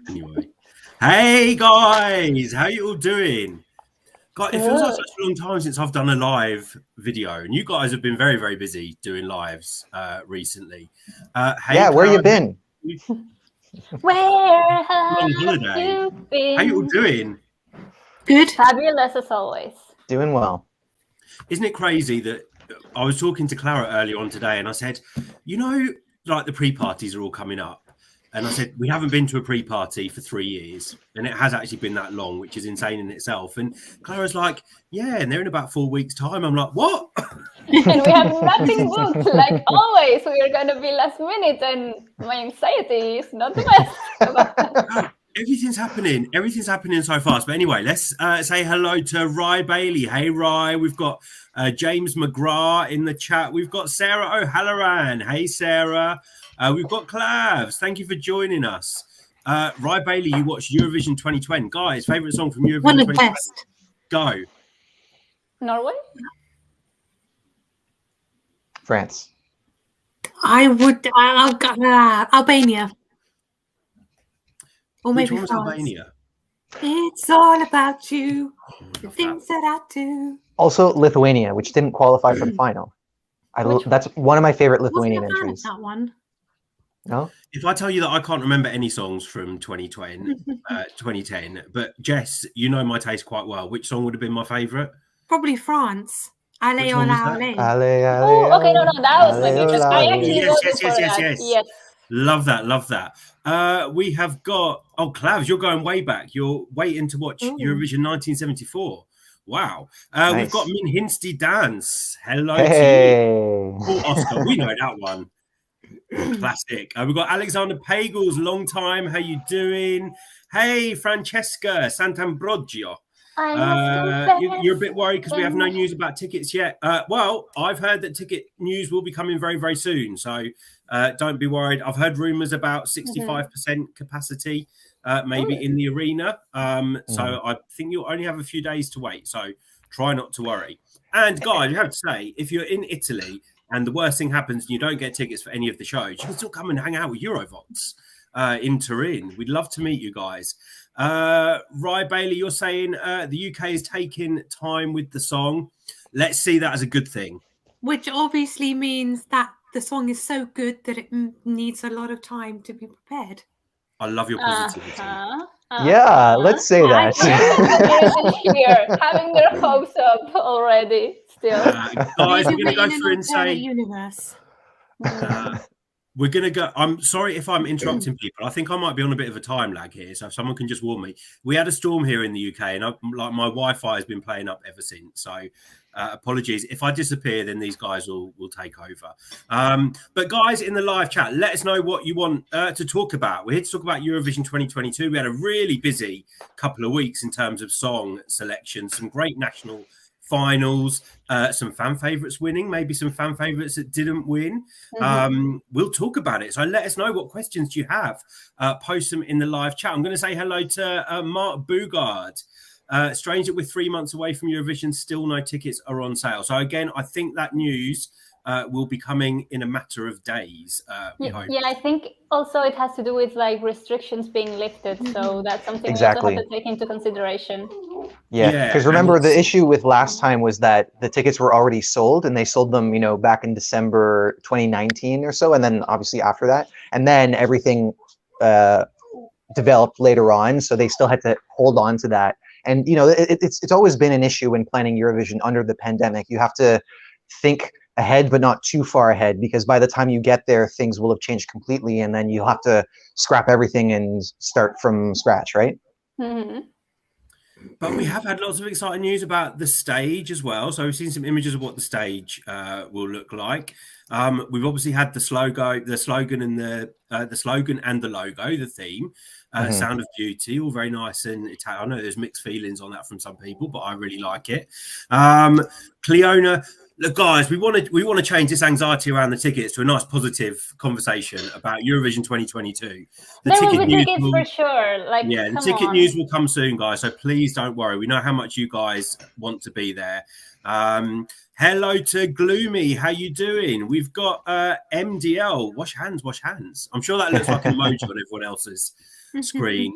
Anyway, hey guys, how you all doing? God, it feels like such a long time since I've done a live video, and you guys have been very, very busy doing lives recently. Hey, yeah, where you been? Where have you been? How you all doing? Good. Fabulous as always. Doing well. Isn't it crazy that I was talking to Clara earlier on today, and I said, you know, like the pre-parties are all coming up. And I said, we haven't been to a pre-party for 3 years. And it has actually been that long, which is insane in itself. And Clara's like, yeah, and they're in about 4 weeks' time. I'm like, what? And we have nothing booked. Like always, we are going to be last minute. And my anxiety is not the best. Everything's happening. Everything's happening so fast. But anyway, let's say hello to Rye Bailey. Hey, Rye. We've got James McGrath in the chat. We've got Sarah O'Halloran. Hey, Sarah. We've got Clavs. Thank you for joining us. Rye Bailey, you watched Eurovision 2020. Guys, favourite song from Eurovision 2020? One of the best. Go. Norway? France. I'll go Albania. Or maybe France. Albania? It's all about you. The things that I do. Also Lithuania, which didn't qualify for the final. That's one of my favorite Lithuanian entries. That one. No. If I tell you that I can't remember any songs from 2020, 2010, but Jess, you know my taste quite well. Which song would have been my favourite? Probably France. Allez, Which one was allez, that? allez. Oh, okay, no, that was my favorite. I actually Yes. Love that. We have got Clavs. You're going way back. You're waiting to watch Eurovision 1974. Wow. Nice. We've got Min Hinsty Dance. Hello Hey. to you. Oh, Oscar, we know that one. Classic. We've got Alexander Pagels, long time. How you doing? Hey, Francesca Sant'Ambrogio. You're a bit worried because we have no news about tickets yet. Well, I've heard that ticket news will be coming very, very soon. So don't be worried. I've heard rumours about 65% capacity, maybe in the arena. So I think you'll only have a few days to wait. So try not to worry. And guys, you have to say, if you're in Italy and the worst thing happens and you don't get tickets for any of the shows, you can still come and hang out with Eurovoxx in Turin. We'd love to meet you guys. Rye Bailey, you're saying the UK is taking time with the song. Let's see that as a good thing. Which obviously means that the song is so good that it needs a lot of time to be prepared. I love your positivity. Yeah, let's say that. Here, having their hopes up already. Still, guys, we're going to go through and say. Universe. We're going to go. I'm sorry if I'm interrupting people. I think I might be on a bit of a time lag here. So if someone can just warn me. We had a storm here in the UK and my Wi-Fi has been playing up ever since. So apologies. If I disappear, then these guys will take over. But guys in the live chat, let us know what you want to talk about. We're here to talk about Eurovision 2022. We had a really busy couple of weeks in terms of song selection, some great national finals, some fan favorites winning, maybe some fan favorites that didn't win. We'll talk about it. So let us know what questions you have. Post them in the live chat. I'm going to say hello to Mark Bugard. Strange that we're 3 months away from Eurovision, still no tickets are on sale. So again, I think that news will be coming in a matter of days. Yeah, I think also it has to do with like restrictions being lifted. So that's something exactly. we also have to take into consideration. Yeah, because remember the issue with last time was that the tickets were already sold and they sold them, back in December 2019 or so. And then obviously after that, and then everything developed later on. So they still had to hold on to that. And, it's always been an issue when planning Eurovision under the pandemic. You have to think ahead, but not too far ahead, because by the time you get there, things will have changed completely. And then you'll have to scrap everything and start from scratch, right? But we have had lots of exciting news about the stage as well. So we've seen some images of what the stage will look like. We've obviously had the slogan and the logo, the theme, Sound of Beauty, all very nice and Italian. I know there's mixed feelings on that from some people, but I really like it. Cleona, look, guys, we want to change this anxiety around the tickets to a nice positive conversation about Eurovision 2022. There will be tickets for sure. The ticket news will come soon, guys. So please don't worry. We know how much you guys want to be there. Hello to Gloomy. How you doing? We've got MDL. Wash hands. I'm sure that looks like an emoji on everyone else's. screen.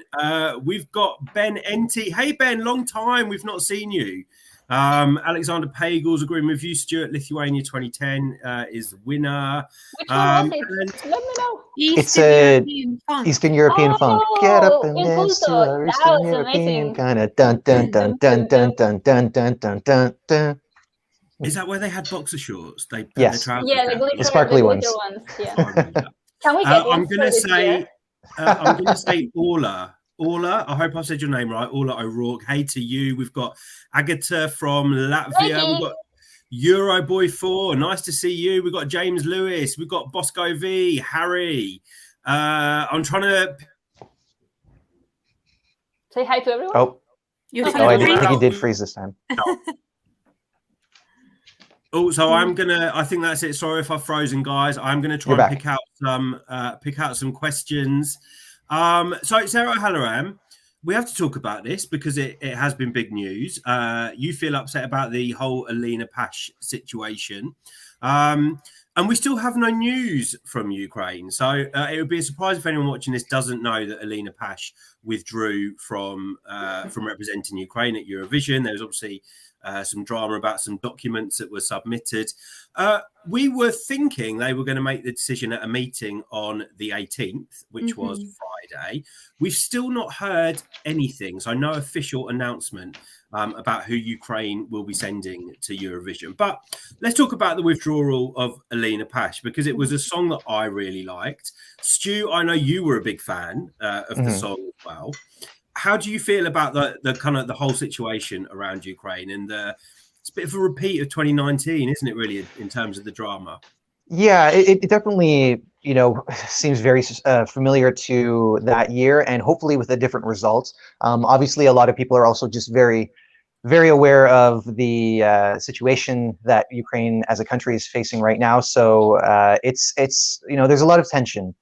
We've got Ben Enti. Hey Ben, long time. We've not seen you. Alexander Pagels agreeing with you. Stuart, Lithuania 2010 is the winner. Which one was it? Let me know. Eastern European funk. Get up and in dance to Culto. our That Eastern was European amazing. kind of dun dun dun dun dun dun dun dun dun dun dun. Is that where they had boxer shorts? They put Yes. their trousers Yeah, the down. glitter, The sparkly the glitter ones. Yeah. I remember that. Can we get one I'm gonna for this year? say Orla. Orla, I hope I've said your name right. Orla O'Rourke. Hey to you. We've got Agata from Latvia. We've got Euroboy 4. Nice to see you. We've got James Lewis. We've got Bosco V. Harry. I'm trying to say hi to everyone. Oh, I think he did freeze this time. Oh, so I think that's it. Sorry if I've frozen, guys. I'm gonna try and pick out some questions. So Sarah Halloran, we have to talk about this because it has been big news. You feel upset about the whole Alina Pash situation. And we still have no news from Ukraine. So it would be a surprise if anyone watching this doesn't know that Alina Pash withdrew from representing Ukraine at Eurovision. There was obviously some drama about some documents that were submitted. We were thinking they were going to make the decision at a meeting on the 18th, which was Friday. We've still not heard anything. So no official announcement about who Ukraine will be sending to Eurovision. But let's talk about the withdrawal of Alina Pash, because it was a song that I really liked. Stu, I know you were a big fan of the song as well. How do you feel about the kind of the whole situation around Ukraine? And it's a bit of a repeat of 2019, isn't it, really, in terms of the drama? Yeah, it definitely, seems very familiar to that year, and hopefully with a different result. Obviously, a lot of people are also just very, very aware of the situation that Ukraine as a country is facing right now. So it's there's a lot of tension.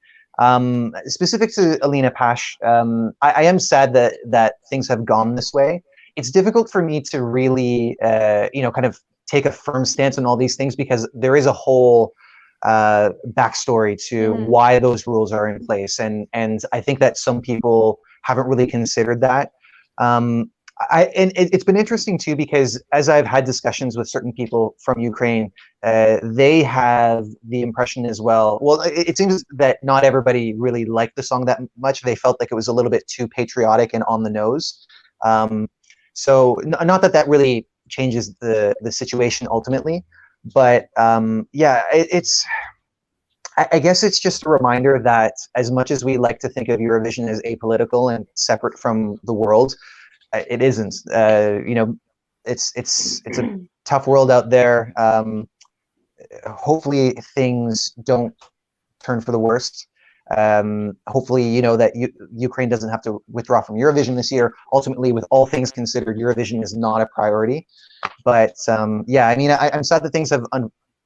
Specific to Alina Pash, I am sad that things have gone this way. It's difficult for me to really, kind of take a firm stance on all these things, because there is a whole backstory to why those rules are in place, and I think that some people haven't really considered that. It's been interesting too, because as I've had discussions with certain people from Ukraine, they have the impression as well. Well, it seems that not everybody really liked the song that much. They felt like it was a little bit too patriotic and on the nose. So not that really changes the situation ultimately, but yeah, I guess it's just a reminder that as much as we like to think of Eurovision as apolitical and separate from the world, it isn't. It's a tough world out there. Hopefully things don't turn for the worst. Hopefully, that Ukraine doesn't have to withdraw from Eurovision this year. Ultimately, with all things considered, Eurovision is not a priority. But yeah, I mean, I'm sad that things have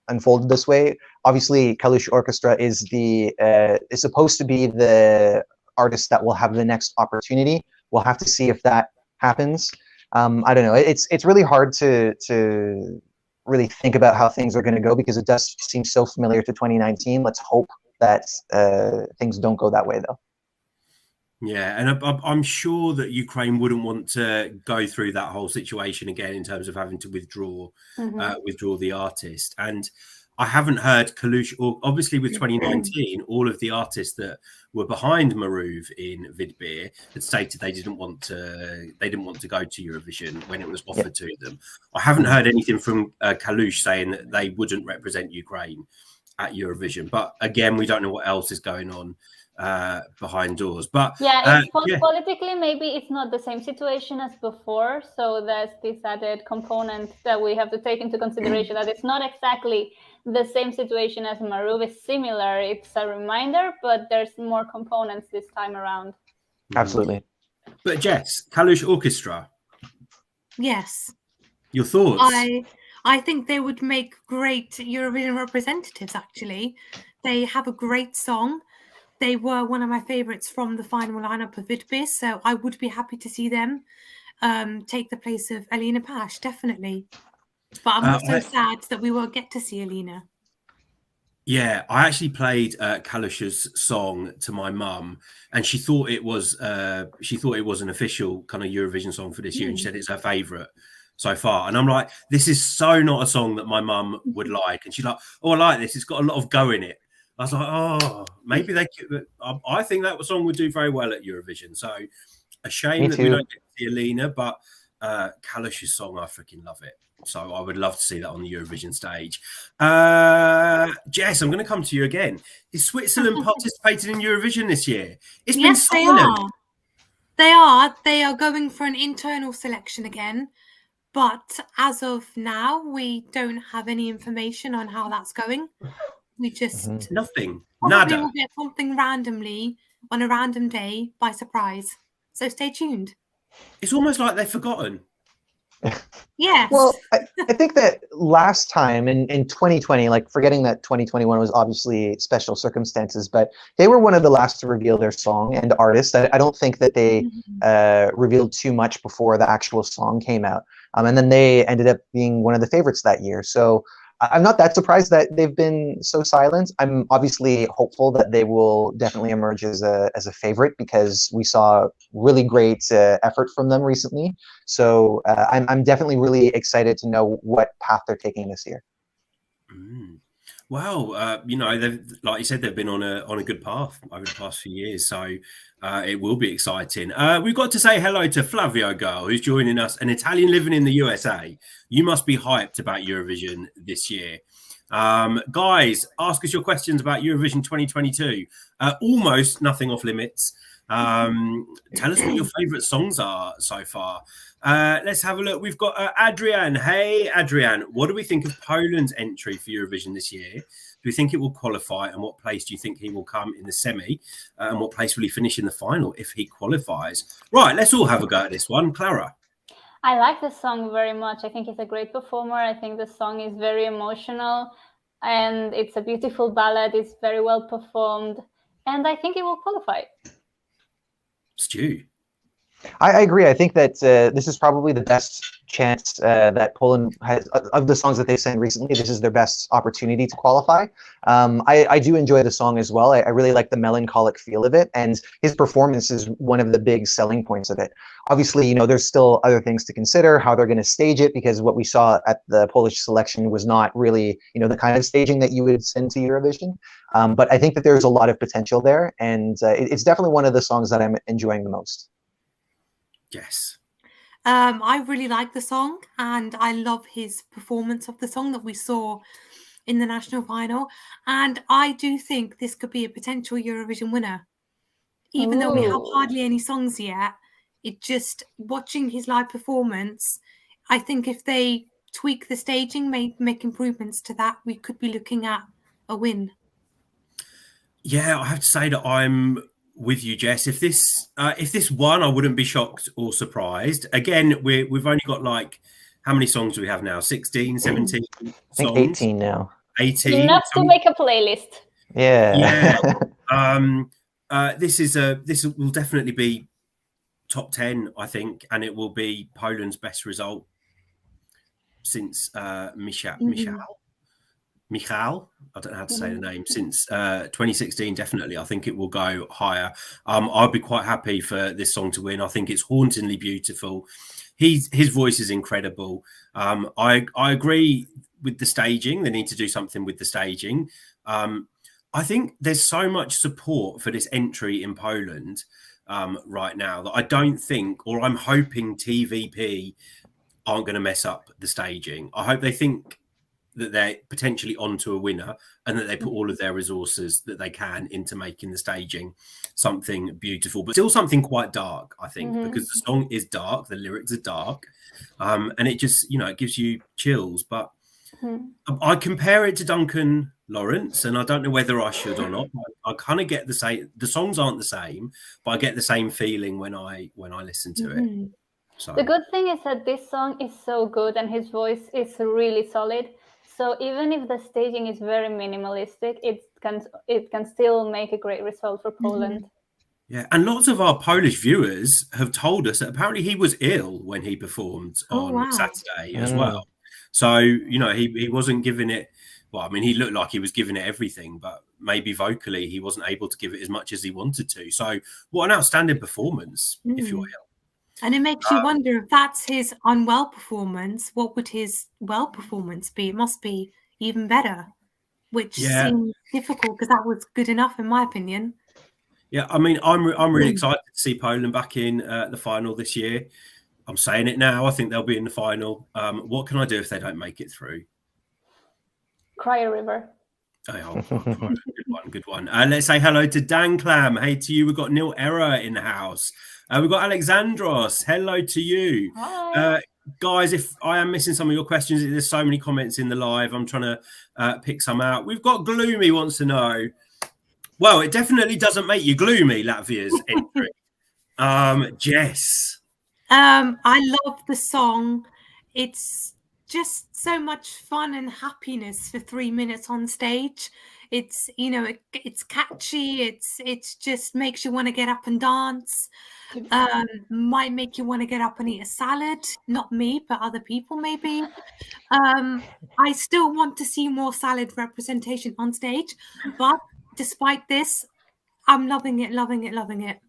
unfolded this way. Obviously, Kalush Orchestra is is supposed to be the artist that will have the next opportunity. We'll have to see if that happens. I don't know. It's really hard to really think about how things are going to go, because it does seem so familiar to 2019. Let's hope that things don't go that way, though. Yeah, and I'm sure that Ukraine wouldn't want to go through that whole situation again in terms of having to withdraw the artist. And I haven't heard Kalush, or obviously with 2019, all of the artists that were behind Maruv in Vidbir had stated they didn't want to go to Eurovision when it was offered to them. I haven't heard anything from Kalush saying that they wouldn't represent Ukraine at Eurovision. But again, we don't know what else is going on behind doors. But yeah, politically, maybe it's not the same situation as before. So there's this added component that we have to take into consideration, that it's not exactly the same situation as Maruv. Is similar. It's a reminder, but there's more components this time around. Absolutely. But Jess, Kalush Orchestra. Yes. Your thoughts? I think they would make great Eurovision representatives, actually. They have a great song. They were one of my favourites from the final lineup of Vidbir, so I would be happy to see them take the place of Alina Pash, definitely. But I'm also sad that we won't get to see Alina. Yeah, I actually played Kalush's song to my mum, and she thought it was an official kind of Eurovision song for this year, and she said it's her favourite so far. And I'm like, this is so not a song that my mum would like. And she's like, oh, I like this. It's got a lot of go in it. I was like, oh, maybe they could. I think that song would do very well at Eurovision. So a shame that we don't get to see Alina, but Kalush's song, I freaking love it. So I would love to see that on the Eurovision stage. Jess, I'm going to come to you again. Is Switzerland participating in Eurovision this year? It's been silent. They are. They are going for an internal selection again. But as of now, we don't have any information on how that's going. We just... Nothing. Probably Nada. will get something randomly on a random day by surprise. So stay tuned. It's almost like they've forgotten. Yes. Well, I think that last time in 2020, like forgetting that 2021 was obviously special circumstances, but they were one of the last to reveal their song and artist. I don't think that they revealed too much before the actual song came out. And then they ended up being one of the favorites that year. So I'm not that surprised that they've been so silent. I'm obviously hopeful that they will definitely emerge as a favorite because we saw really great effort from them recently. So I'm definitely really excited to know what path they're taking this year. Well, you know, they've, like you said, they've been on a good path over the past few years. So it will be exciting. We've got to say hello to Flavio Girl, who's joining us, an Italian living in the USA. You must be hyped about Eurovision this year. Guys, ask us your questions about Eurovision 2022. Almost nothing off limits. Tell us what your favourite songs are so far. Let's have a look. We've got Adrian. Hey, Adrian. What do we think of Poland's entry for Eurovision this year? Do we think it will qualify? And what place do you think he will come in the semi? And what place will he finish in the final if he qualifies? Right, let's all have a go at this one. Clara. I like the song very much. I think he's a great performer. I think the song is very emotional and it's a beautiful ballad. It's very well performed. And I think it will qualify. Stu. I agree. I think that this is probably the best chance that Poland has of the songs that they've sang recently. This is their best opportunity to qualify. I do enjoy the song as well. I really like the melancholic feel of it, and his performance is one of the big selling points of it. Obviously, you know, there's still other things to consider, how they're going to stage it, because what we saw at the Polish selection was not really, you know, the kind of staging that you would send to Eurovision. But I think that there's a lot of potential there, and it's definitely one of the songs that I'm enjoying the most. Yes. I really like the song and I love his performance of the song that we saw in the national final. And I do think this could be a potential Eurovision winner. Even though we have hardly any songs yet, it just, watching his live performance, I think if they tweak the staging, make improvements to that, we could be looking at a win. Yeah, I have to say that I'm with you, Jess. If this won, I wouldn't be shocked or surprised. Again, we've only got like, how many songs do we have now? 16, 17 I think 18 now. 18. Enough to make a playlist. Yeah. This will definitely be top 10, I think, and it will be Poland's best result since Michal, I don't know how to say the name, since 2016, definitely. I think it will go higher. I'd be quite happy for this song to win. I think it's hauntingly beautiful. His voice is incredible. I agree with the staging. They need to do something with the staging. I think there's so much support for this entry in Poland right now that I don't think, or I'm hoping TVP aren't going to mess up the staging. I hope they think that they're potentially onto a winner and that they put all of their resources that they can into making the staging something beautiful, but still something quite dark, I think, because the song is dark, the lyrics are dark, and it just, you know, it gives you chills. But I compare it to Duncan Lawrence, and I don't know whether I should or not. I kind of get the same, the songs aren't the same, but I get the same feeling when I listen to it. So the good thing is that this song is so good and his voice is really solid. So even if the staging is very minimalistic, it can still make a great result for Poland. Yeah, and lots of our Polish viewers have told us that apparently he was ill when he performed on Saturday as well. So, you know, he wasn't giving it well, I mean, he looked like he was giving it everything, but maybe vocally he wasn't able to give it as much as he wanted to. So what an outstanding performance, if you will. And it makes you wonder, if that's his unwell performance, what would his well performance be? It must be even better, which seems difficult because that was good enough in my opinion. Yeah, I mean, I'm really excited to see Poland back in the final this year. I'm saying it now. I think they'll be in the final. What can I do if they don't make it through? Cry a river. Oh, good one. Let's say hello to Dan Clam. Hey to you. We've got Neil Error in the house. We've got Alexandros. Hello to you. Hi. Guys, if I am missing some of your questions, there's so many comments in the live. I'm trying to pick some out. We've got Gloomy wants to know. Well, it definitely doesn't make you gloomy, Latvia's entry. Jess. I love the song. It's just so much fun and happiness for 3 minutes on stage. It's, you know, it's catchy. It's just makes you want to get up and dance. Might make you want to get up and eat a salad. Not me, but other people maybe. I still want to see more salad representation on stage, but despite this, I'm loving it, loving it, loving it.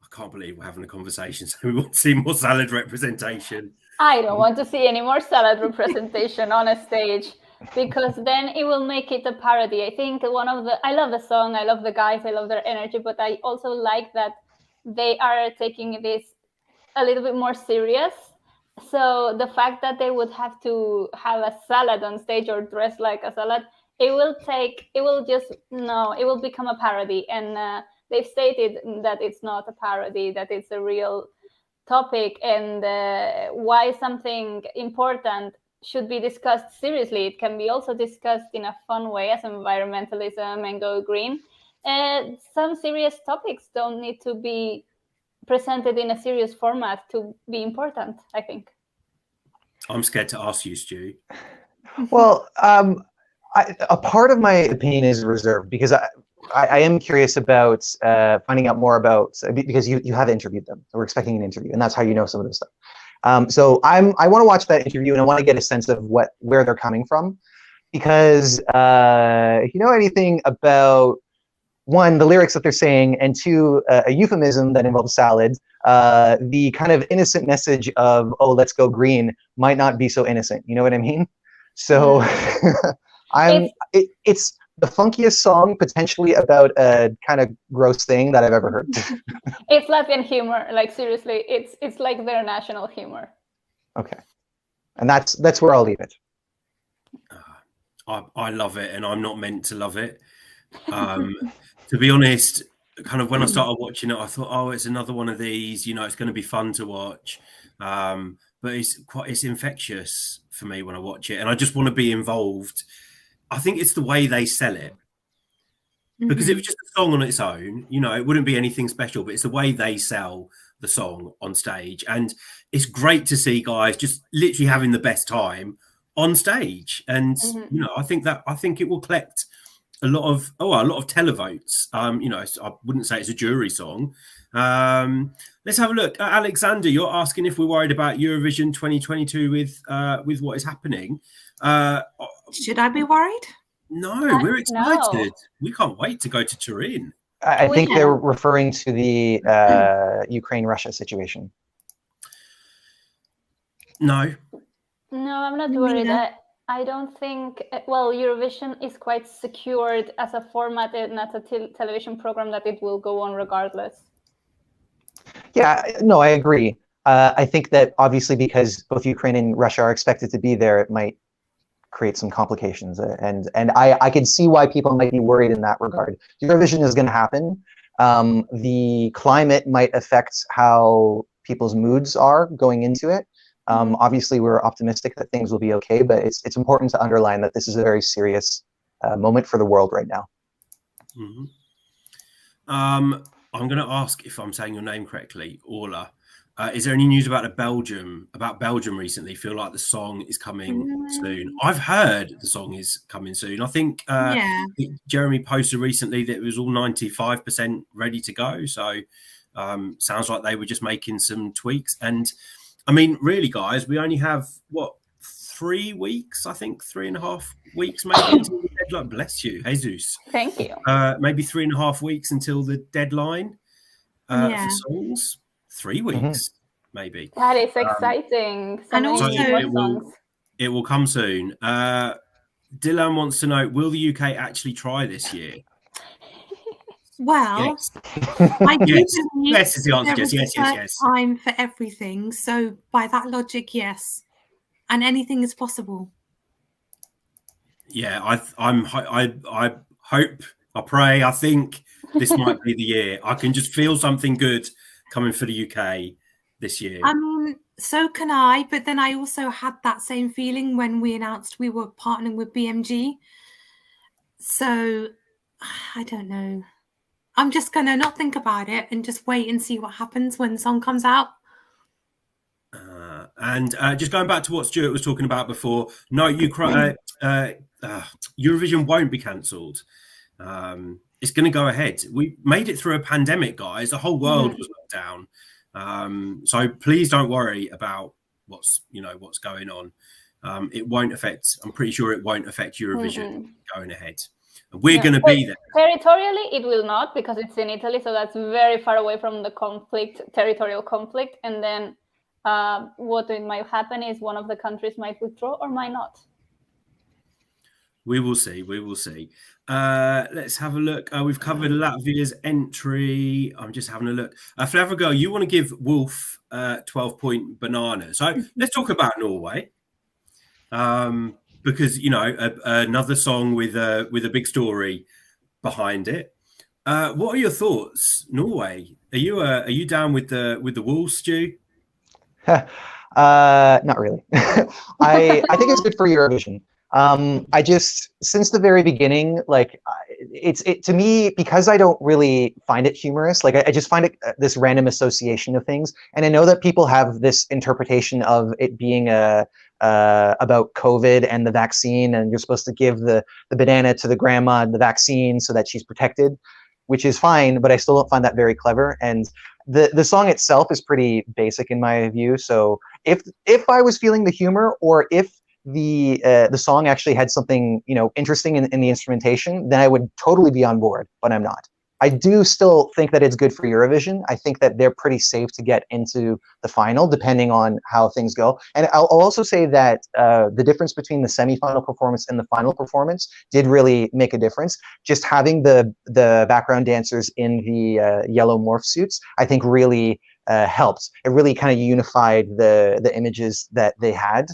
I can't believe we're having a conversation. So we want to see more salad representation. I don't want to see any more salad representation on a stage, because then it will make it a parody. I think I love the song, I love the guys, I love their energy, but I also like that they are taking this a little bit more serious. So the fact that they would have to have a salad on stage or dress like a salad, it will become a parody. And they've stated that it's not a parody, that it's a real topic, and why something important should be discussed seriously. It can be also discussed in a fun way as environmentalism and go green. Some serious topics don't need to be presented in a serious format to be important, I think. I'm scared to ask you, Stu. Well, a part of my opinion is reserved because I am curious about finding out more about, because you have interviewed them. So we're expecting an interview, and that's how you know some of this stuff. So I want to watch that interview, and I want to get a sense of where they're coming from, because if you know anything about, one, the lyrics that they're saying, and two, a euphemism that involves salad, the kind of innocent message of, oh, let's go green, might not be so innocent. You know what I mean? So it's the funkiest song potentially about a kind of gross thing that I've ever heard. It's Latvian humor, like seriously, it's like their national humor. Okay, and that's where I'll leave it. I love it, and I'm not meant to love it. To be honest, kind of when I started watching it, I thought, oh, it's another one of these. You know, it's going to be fun to watch. But it's infectious for me when I watch it, and I just want to be involved. I think it's the way they sell it, because if it's just a song on its own, you know, it wouldn't be anything special. But it's the way they sell the song on stage, and it's great to see guys just literally having the best time on stage. And you know, I think it will collect a lot of televotes. You know, I wouldn't say it's a jury song. Let's have a look. Alexander, you're asking if we're worried about Eurovision 2022 with what is happening. Should I be worried? No, we're excited. No. We can't wait to go to Turin. I think they're referring to the Ukraine-Russia situation. No, I'm not worried. I don't think, well, Eurovision is quite secured as a format and as a television program that it will go on regardless. Yeah, no, I agree. I think that obviously because both Ukraine and Russia are expected to be there, it might create some complications. And I can see why people might be worried in that regard. Eurovision is going to happen. The climate might affect how people's moods are going into it. Obviously, we're optimistic that things will be okay, but it's important to underline that this is a very serious moment for the world right now. I'm going to ask if I'm saying your name correctly, Orla. Is there any news about Belgium recently? Feel like the song is coming soon. I've heard the song is coming soon. I think Jeremy posted recently that it was all 95% ready to go. So sounds like they were just making some tweaks. And I mean, really, guys, we only have 3 weeks, I think 3.5 weeks, maybe until the deadline. Bless you, Jesus. Thank you. Maybe 3.5 weeks until the deadline for songs. 3 weeks, maybe. That is exciting. And also, it will come soon. Dylan wants to know: will the UK actually try this year? Well, yes. I do yes. believe Yes is the answer. there is Yes. time for everything. So by that logic, yes, and anything is possible. Yeah, I hope, I pray, I think this might be the year. I can just feel something good coming for the UK this year. I mean, so can I, but then I also had that same feeling when we announced we were partnering with BMG. So I don't know. I'm just gonna not think about it and just wait and see what happens when the song comes out. And just going back to what Stuart was talking about before, no, Eurovision won't be cancelled. It's going to go ahead. We made it through a pandemic, guys. The whole world was locked down. So please don't worry about what's going on. It won't affect. I'm pretty sure it won't affect Eurovision going ahead. We're going to be there. Territorially, it will not, because it's in Italy, so that's very far away from the territorial conflict. And then what might happen is one of the countries might withdraw or might not. We will see. Let's have a look. We've covered Latvia's entry. I'm just having a look. Flavor Girl, you want to give Wolf 12-point banana. So let's talk about Norway. Because another song with a big story behind it. What are your thoughts, Norway? Are you down with the Wolves, Stu? Not really. I think it's good for Eurovision. I just, since the very beginning, like it to me, because I don't really find it humorous, like I just find it this random association of things. And I know that people have this interpretation of it being about COVID and the vaccine, and you're supposed to give the banana to the grandma and the vaccine so that she's protected, which is fine, but I still don't find that very clever. And the song itself is pretty basic in my view. So if I was feeling the humor, or if the song actually had something interesting in the instrumentation, then I would totally be on board, but I'm not. I do still think that it's good for Eurovision. I think that they're pretty safe to get into the final, depending on how things go. And I'll also say that the difference between the semifinal performance and the final performance did really make a difference. Just having the background dancers in the yellow morph suits, I think really helped. It really kind of unified the images that they had.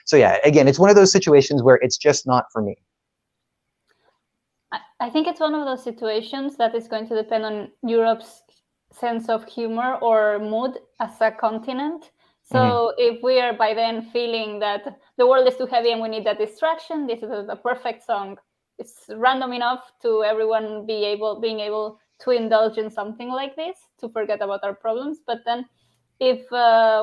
So yeah, again, it's one of those situations where it's just not for me. I think it's one of those situations that is going to depend on Europe's sense of humor or mood as a continent. So if we are by then feeling that the world is too heavy and we need that distraction, this is the perfect song. It's random enough to everyone being able to indulge in something like this, to forget about our problems. But then if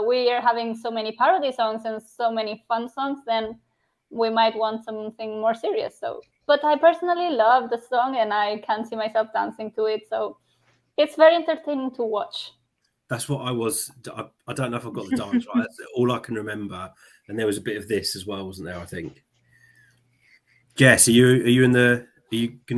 we are having so many parody songs and so many fun songs, then we might want something more serious. But I personally love the song and I can see myself dancing to it. So it's very entertaining to watch. That's what I was. I don't know if I've got the dance right. That's all I can remember. And there was a bit of this as well, wasn't there? I think. Jess, are you going to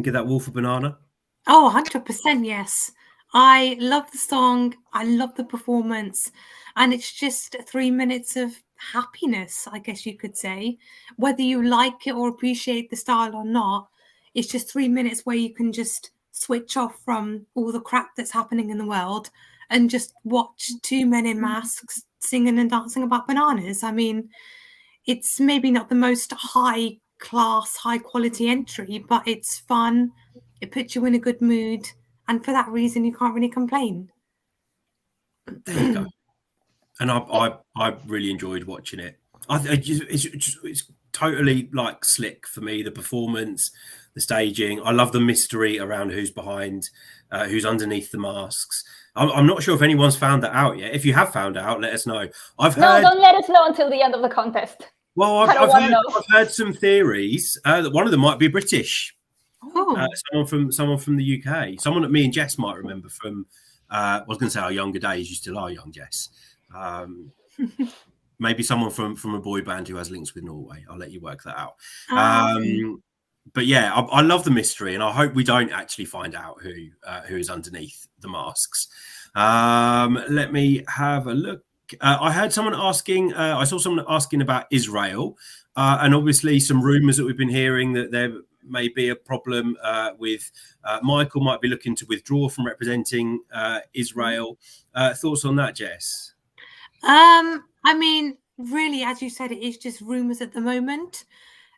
get that Wolf a banana? Oh, 100% yes. I love the song. I love the performance. And it's just 3 minutes of happiness, I guess you could say. Whether you like it or appreciate the style or not, it's just 3 minutes where you can just switch off from all the crap that's happening in the world and just watch two men in masks singing and dancing about bananas. I mean, it's maybe not the most high class, high quality entry, but it's fun. It puts you in a good mood. And for that reason, you can't really complain. There you go. And I really enjoyed watching it. It's totally like slick for me. The performance, the staging. I love the mystery around who's behind, who's underneath the masks. I'm not sure if anyone's found that out yet. If you have found out, let us know. Don't let us know until the end of the contest. Well, I've heard some theories that one of them might be British. Someone from the UK. Someone that me and Jess might remember from. I was going to say our younger days. You still are young, Jess. maybe someone from a boy band who has links with Norway. I'll let you work that out. But yeah, I love the mystery, and I hope we don't actually find out who is underneath the masks. Let me have a look. I heard someone asking. I saw someone asking about Israel, and obviously some rumours that we've been hearing that there may be a problem with Michael might be looking to withdraw from representing Israel. Thoughts on that, Jess? I mean, really, as you said, it is just rumours at the moment.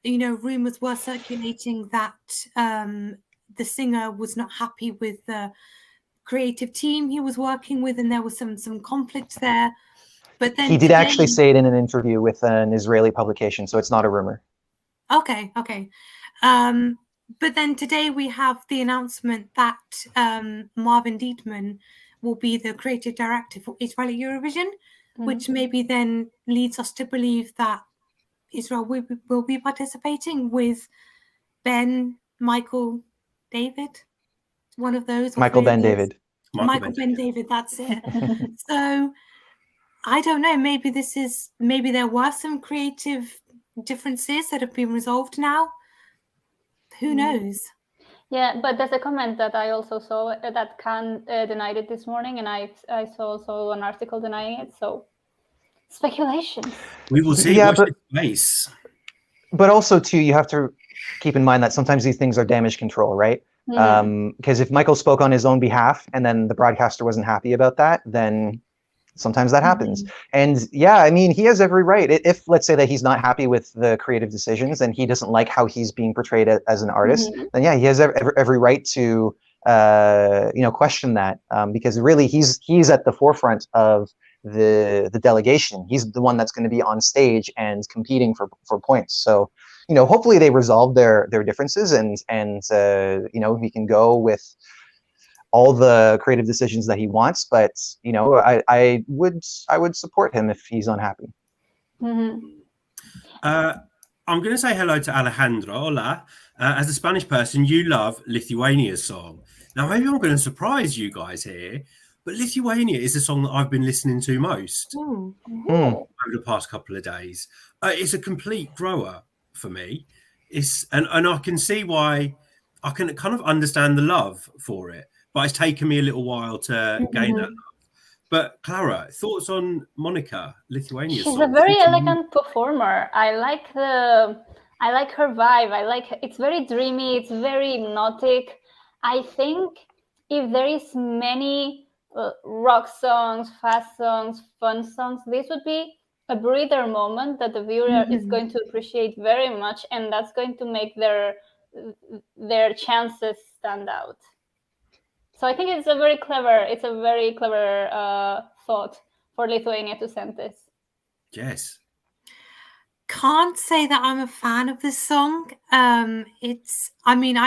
You know, rumours were circulating that the singer was not happy with the creative team he was working with, and there was some conflict there. But then he did actually say it in an interview with an Israeli publication, so it's not a rumor. Okay. But then today we have the announcement that Marvin Dietman will be the creative director for Israeli Eurovision, which maybe then leads us to believe that Israel will be participating with Ben, Michael, David, one of those. Michael Ben David. Michael Ben David, that's it. So I don't know. Maybe there were some creative differences that have been resolved now. Who knows? Yeah, but there's a comment that I also saw that Khan denied it this morning, and I saw also an article denying it. So speculation. We will see. Yeah, but also too, you have to keep in mind that sometimes these things are damage control, right? Because if Michael spoke on his own behalf and then the broadcaster wasn't happy about that, then sometimes that happens. And yeah, I mean, he has every right. If let's say that he's not happy with the creative decisions and he doesn't like how he's being portrayed as an artist, then yeah, he has every right to question that, because really he's at the forefront of the delegation. He's the one that's going to be on stage and competing for points. So hopefully they resolve their differences and he can go with all the creative decisions that he wants, but I would support him if he's unhappy. I'm going to say hello to Alejandro. Hola. As a Spanish person, you love Lithuania's song. Now, maybe I'm going to surprise you guys here, but Lithuania is the song that I've been listening to most over the past couple of days. It's a complete grower for me. And I can see why. I can kind of understand the love for it, but it's taken me a little while to gain that love. But Clara, thoughts on Monica, Lithuania's She's song? a very elegant performer. I like her vibe. It's very dreamy. It's very hypnotic. I think if there is many rock songs, fast songs, fun songs, this would be a breather moment that the viewer is going to appreciate very much, and that's going to make their chances stand out. So I think it's a very clever thought for Lithuania to send this. Yes. Can't say that I'm a fan of this song. I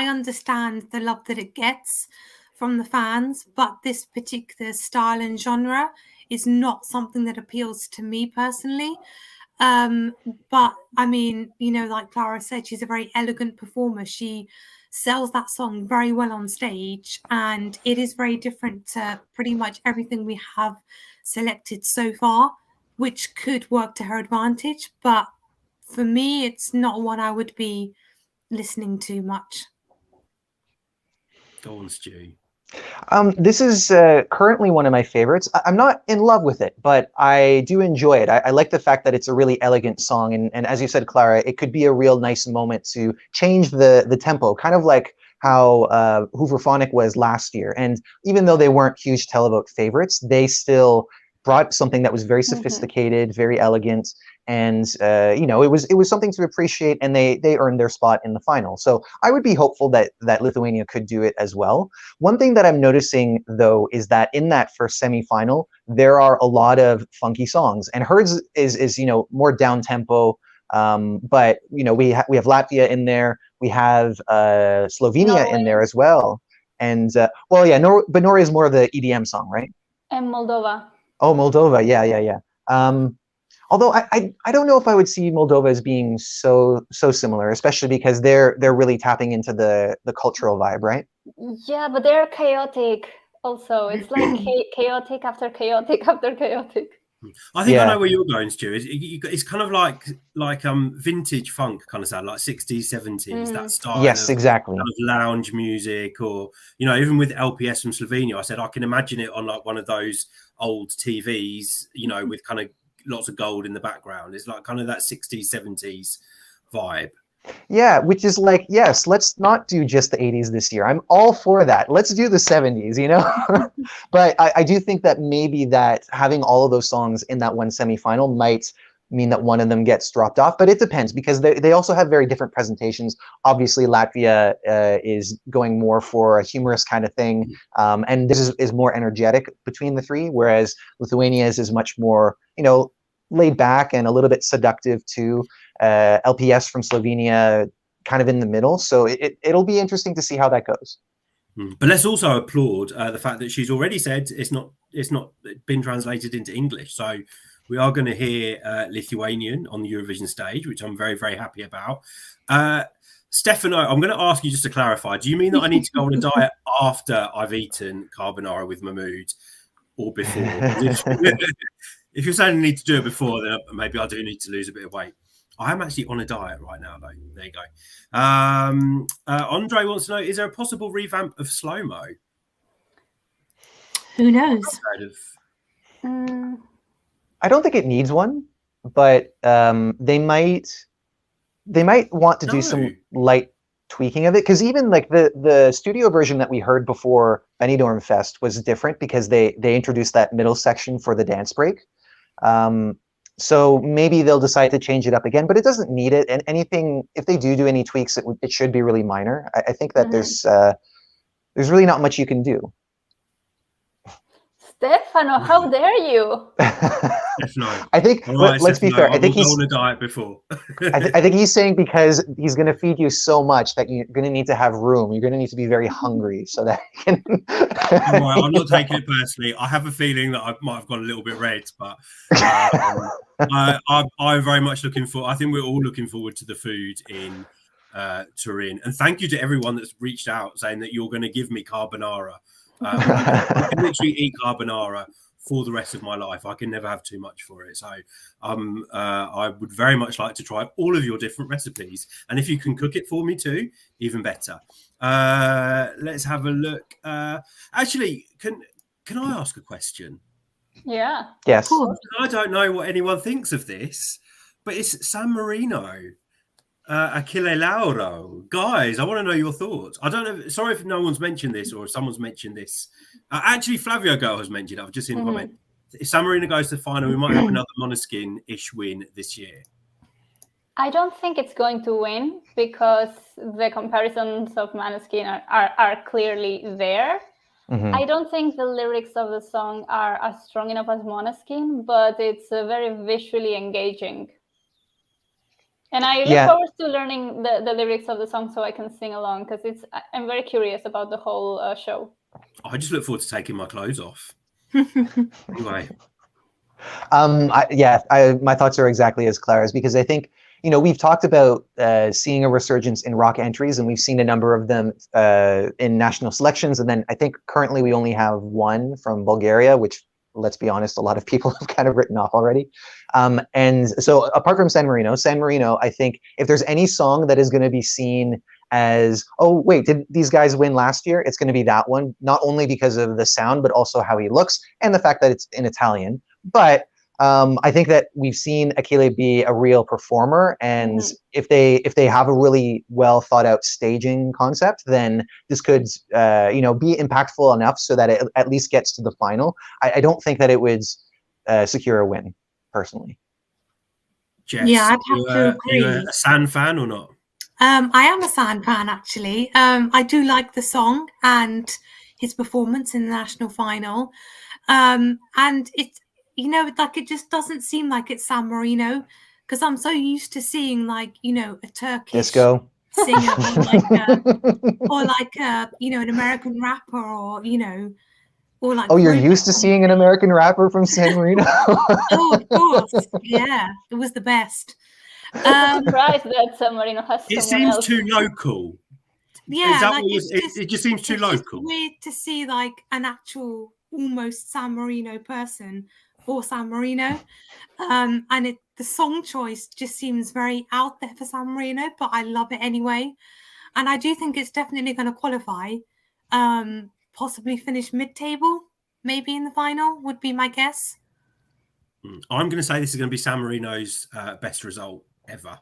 understand the love that it gets from the fans, but this particular style and genre is not something that appeals to me personally. But I mean, like Clara said, she's a very elegant performer. She sells that song very well on stage, and it is very different to pretty much everything we have selected so far, which could work to her advantage. But for me, it's not one I would be listening to much. Go on, Stu. This is currently one of my favorites. I'm not in love with it, but I do enjoy it. I like the fact that it's a really elegant song. And as you said, Clara, it could be a real nice moment to change the tempo, kind of like how Hooverphonic was last year. And even though they weren't huge televote favorites, they still brought something that was very sophisticated, very elegant. And, it was something to appreciate, and they earned their spot in the final. So I would be hopeful that Lithuania could do it as well. One thing that I'm noticing, though, is that in that first semifinal, there are a lot of funky songs, and hers is more down tempo. But we have Latvia in there. We have Slovenia Norway in there as well. And but Norway is more of the EDM song, right? And Moldova. Oh, Moldova, yeah. Although I don't know if I would see Moldova as being so similar, especially because they're really tapping into the cultural vibe, right? Yeah, but they're chaotic also. It's like chaotic after chaotic after chaotic. I think I know where you're going, Stu. It's kind of like vintage funk kind of sound, like 60s, 70s, that style. Yes, exactly. Kind of lounge music, or even with LPS from Slovenia, I said I can imagine it on like one of those old TVs, with kind of lots of gold in the background. It's like kind of that 60s, 70s vibe. Yeah, which is like, yes, let's not do just the 80s this year. I'm all for that. Let's do the 70s, But I do think that maybe that having all of those songs in that one semifinal might mean that one of them gets dropped off. But it depends, because they also have very different presentations. Obviously, Latvia is going more for a humorous kind of thing. And this is more energetic between the three, whereas Lithuania's is much more, laid back and a little bit seductive too. LPS from Slovenia kind of in the middle. So it'll be interesting to see how that goes. But let's also applaud the fact that she's already said it's not been translated into English. So we are going to hear Lithuanian on the Eurovision stage, which I'm very, very happy about. Stefano, I'm going to ask you just to clarify. Do you mean that I need to go on a diet after I've eaten carbonara with Mahmood, or before? If you're saying I need to do it before, then maybe I do need to lose a bit of weight. I am actually on a diet right now, though. There you go. Andre wants to know, is there a possible revamp of slow-mo? Who knows? I don't think it needs one, but they might want to do some light tweaking of it, because even like the studio version that we heard before Benidorm Fest was different, because they introduced that middle section for the dance break. So maybe they'll decide to change it up again, but it doesn't need it. And anything, if they do any tweaks, it should be really minor. I think that there's really not much you can do. Stefano, how dare you? I think, let's be fair. I think he's on a diet before. I think he's saying because he's going to feed you so much that you're going to need to have room. You're going to need to be very hungry so that you can. Right, I'm not taking it personally. I have a feeling that I might have gone a little bit red, but I'm very much looking forward. I think we're all looking forward to the food in Turin. And thank you to everyone that's reached out saying that you're going to give me carbonara. I can literally eat carbonara for the rest of my life. I can never have too much for it. So I would very much like to try all of your different recipes. And if you can cook it for me too, even better. Let's have a look. Actually, can I ask a question? Yeah. Yes. Cool. I don't know what anyone thinks of this, but it's San Marino. Achille, Lauro, guys, I want to know your thoughts. I don't know. Sorry if no one's mentioned this, or if someone's mentioned this. Actually, Flavio Girl has mentioned it. I've just seen a comment. If San Marino goes to the final, we might have another Måneskin-ish win this year. I don't think it's going to win, because the comparisons of Måneskin are clearly there. I don't think the lyrics of the song are as strong enough as Måneskin, but it's very visually engaging. And I look forward to learning the lyrics of the song so I can sing along, because I'm very curious about the whole show. I just look forward to taking my clothes off. Anyway. My thoughts are exactly as Clara's, because I think, we've talked about seeing a resurgence in rock entries, and we've seen a number of them in national selections. And then I think currently we only have one from Bulgaria, which, let's be honest, a lot of people have kind of written off already. And so apart from San Marino, I think if there's any song that is going to be seen as, oh, wait, did these guys win last year? It's going to be that one, not only because of the sound, but also how he looks and the fact that it's in Italian. But I think that we've seen Achille be a real performer, and if they have a really well thought out staging concept, then this could be impactful enough so that it at least gets to the final. I don't think that it would secure a win, personally. Jess, yeah, I'd have to agree. Are you a San fan or not? I am a San fan, actually. I do like the song and his performance in the national final, and it's. It just doesnan seem like it's San Marino, because I'm so used to seeing a Turkish disco singer or an American rapper, or like. Oh, you're used to seeing an American rapper from San Marino? Oh, of course, yeah, it was the best. I'm surprised that San Marino has. It seems too local. Yeah, it just seems too local. It's weird to see an actual almost San Marino person for San Marino. And the song choice just seems very out there for San Marino, but I love it anyway. And I do think it's definitely going to qualify, possibly finish mid-table, maybe in the final would be my guess. I'm going to say this is going to be San Marino's best result ever.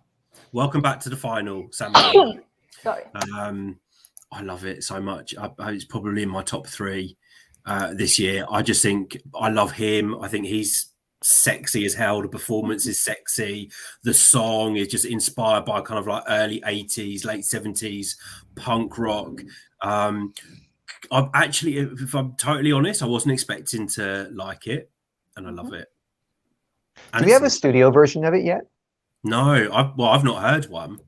Welcome back to the final, San Marino. Sorry. I love it so much. It's probably in my top 3 this year. I just think I love him. I think he's sexy as hell. The performance is sexy. The song is just inspired by kind of like early 80s, late 70s punk rock. I'm actually, if I'm totally honest, I wasn't expecting to like it, and I love it. And do we have a studio version of it yet? No, I've not heard one.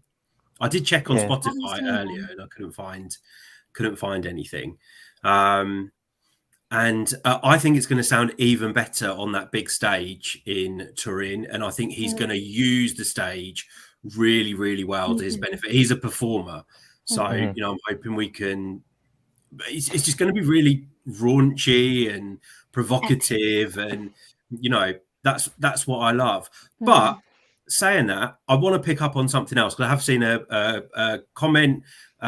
I did check on Yeah. Spotify earlier, and I couldn't find anything. And I think it's going to sound even better on that big stage in Turin. And I think he's going to use the stage really, really well to his benefit. He's a performer, so I'm hoping we can. It's just going to be really raunchy and provocative, and that's what I love. But saying that, I want to pick up on something else, because I have seen a comment, or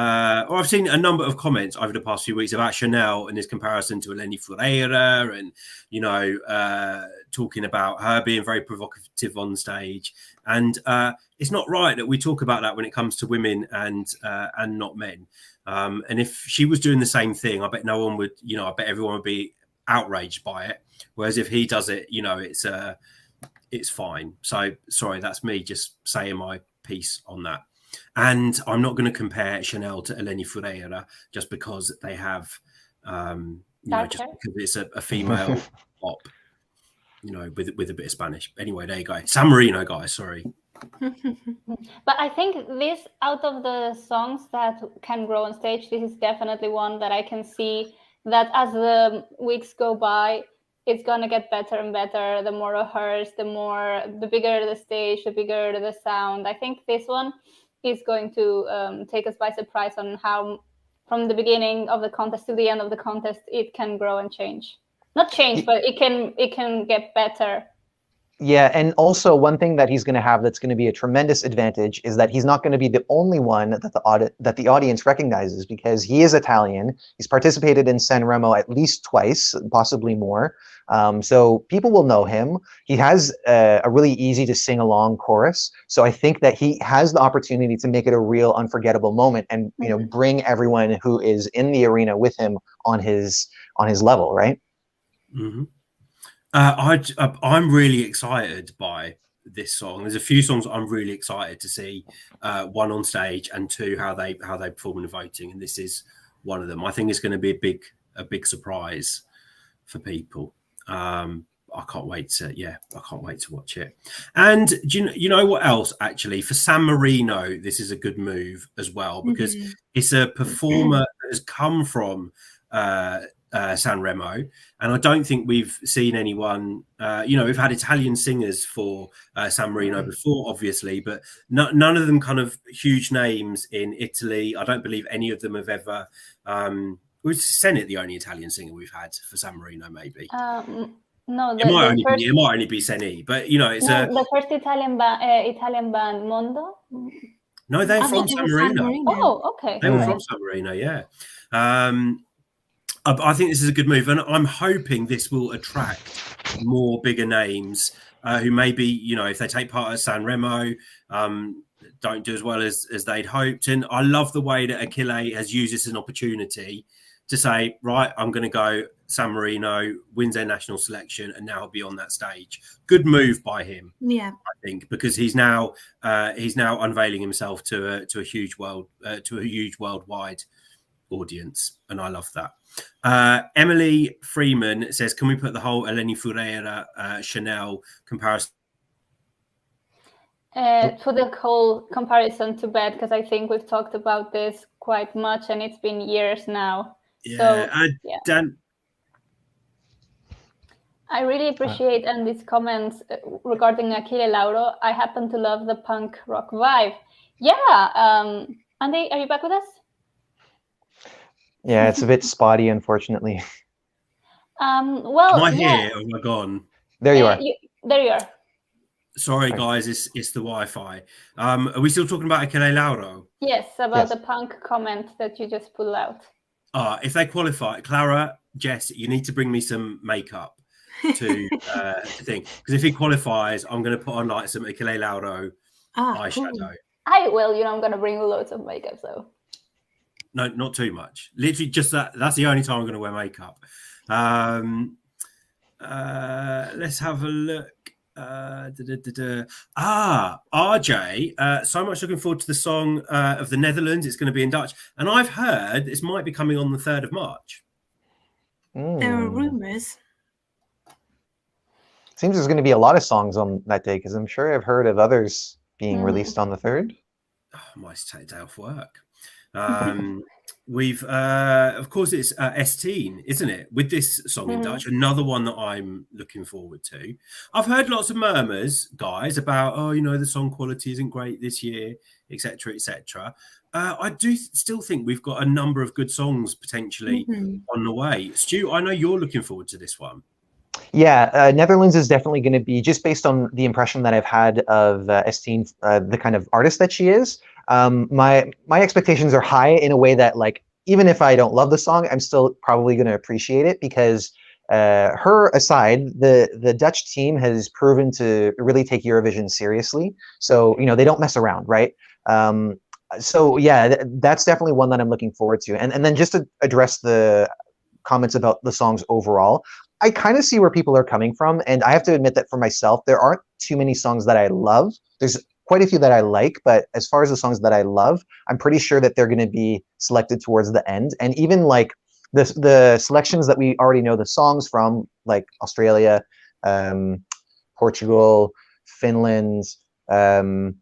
I've seen a number of comments over the past few weeks about Chanel and his comparison to Eleni Foureira, and talking about her being very provocative on stage. And it's not right that we talk about that when it comes to women and not men. And if she was doing the same thing, I bet no one would. I bet everyone would be outraged by it. Whereas if he does it, it's fine. So sorry, that's me just saying my piece on that. And I'm not going to compare Chanel to Eleni Foureira just because they have, just because it's a female pop, with a bit of Spanish. Anyway, there you go. San Marino, guys. Sorry. But I think this, out of the songs that can grow on stage, this is definitely one that I can see that as the weeks go by, it's gonna get better and better. The more rehearsed, the bigger the stage, the bigger the sound. I think this one is going to take us by surprise on how, from the beginning of the contest to the end of the contest, it can grow and change. Not change, but it can get better. Yeah, and also one thing that he's going to have that's going to be a tremendous advantage is that he's not going to be the only one that the audience recognizes, because he is Italian. He's participated in Sanremo at least twice, possibly more. So people will know him. He has a really easy to sing along chorus. So I think that he has the opportunity to make it a real unforgettable moment, and bring everyone who is in the arena with him on his level, right? Mm-hmm. I'm really excited by this song. There's a few songs I'm really excited to see, one on stage, and two how they perform in the voting, and this is one of them. I think it's going to be a big surprise for people. I can't wait to watch it. And do you know what else? Actually, for San Marino, this is a good move as well, because it's a performer that has come from Sanremo, and I don't think we've seen anyone. We've had Italian singers for San Marino before, obviously, but none of them kind of huge names in Italy. I don't believe any of them have ever. Was Senate the only Italian singer we've had for San Marino? Maybe. No, it might only be Seni, but it's the first Italian band, Mondo. No, they're from San Marino. Oh, okay. They were from San Marino, yeah. I think this is a good move, and I'm hoping this will attract more bigger names who maybe, if they take part at Sanremo, don't do as well as they'd hoped. And I love the way that Achille has used this as an opportunity to say, right, I'm going to go San Marino, wins their national selection, and now be on that stage. Good move by him, I think, because he's now unveiling himself to a huge worldwide audience, and I love that. Emily Freeman says, can we put the whole Eleni Foureira Chanel comparison? Put the whole comparison to bed, because I think we've talked about this quite much, and it's been years now. Dan, I really appreciate these comments regarding Achille Lauro. I happen to love the punk rock vibe. Yeah, Andy, are you back with us? Yeah, it's a bit spotty, unfortunately. Well, am I here? Or am I gone? There you are. There you are. Sorry, guys, it's the Wi-Fi. Are we still talking about Achille Lauro? Yes, about the punk comment that you just pulled out. If they qualify, Clara, Jess, you need to bring me some makeup to thing, because if he qualifies, I'm going to put on like some Achille Lauro eyeshadow. Cool. I will. I'm going to bring loads of makeup, so. No, not too much. Literally, just that. That's the only time I'm going to wear makeup. Let's have a look. RJ, so much looking forward to the song of the Netherlands. It's going to be in Dutch, and I've heard this might be coming on the 3rd of March. There are rumors. Seems there's going to be a lot of songs on that day, because I'm sure I've heard of others being released on the 3rd. I might take a day off work. We've of course it's S-Teen, isn't it, with this song in Dutch, another one that I'm looking forward to. I've heard lots of murmurs, guys, about the song quality isn't great this year, etc., etc. I do still think we've got a number of good songs potentially on the way. Stu, I know you're looking forward to this one. Yeah, Netherlands is definitely going to be, just based on the impression that I've had of S-Teen, the kind of artist that she is. My expectations are high in a way that, like, even if I don't love the song, I'm still probably going to appreciate it, because her aside, the Dutch team has proven to really take Eurovision seriously. So, they don't mess around, right? So yeah, that's definitely one that I'm looking forward to. And then just to address the comments about the songs overall, I kind of see where people are coming from. And I have to admit that for myself, there aren't too many songs that I love. There's quite a few that I like, but as far as the songs that I love, I'm pretty sure that they're going to be selected towards the end. And even like the selections that we already know the songs from, like Australia, Portugal, Finland, I'm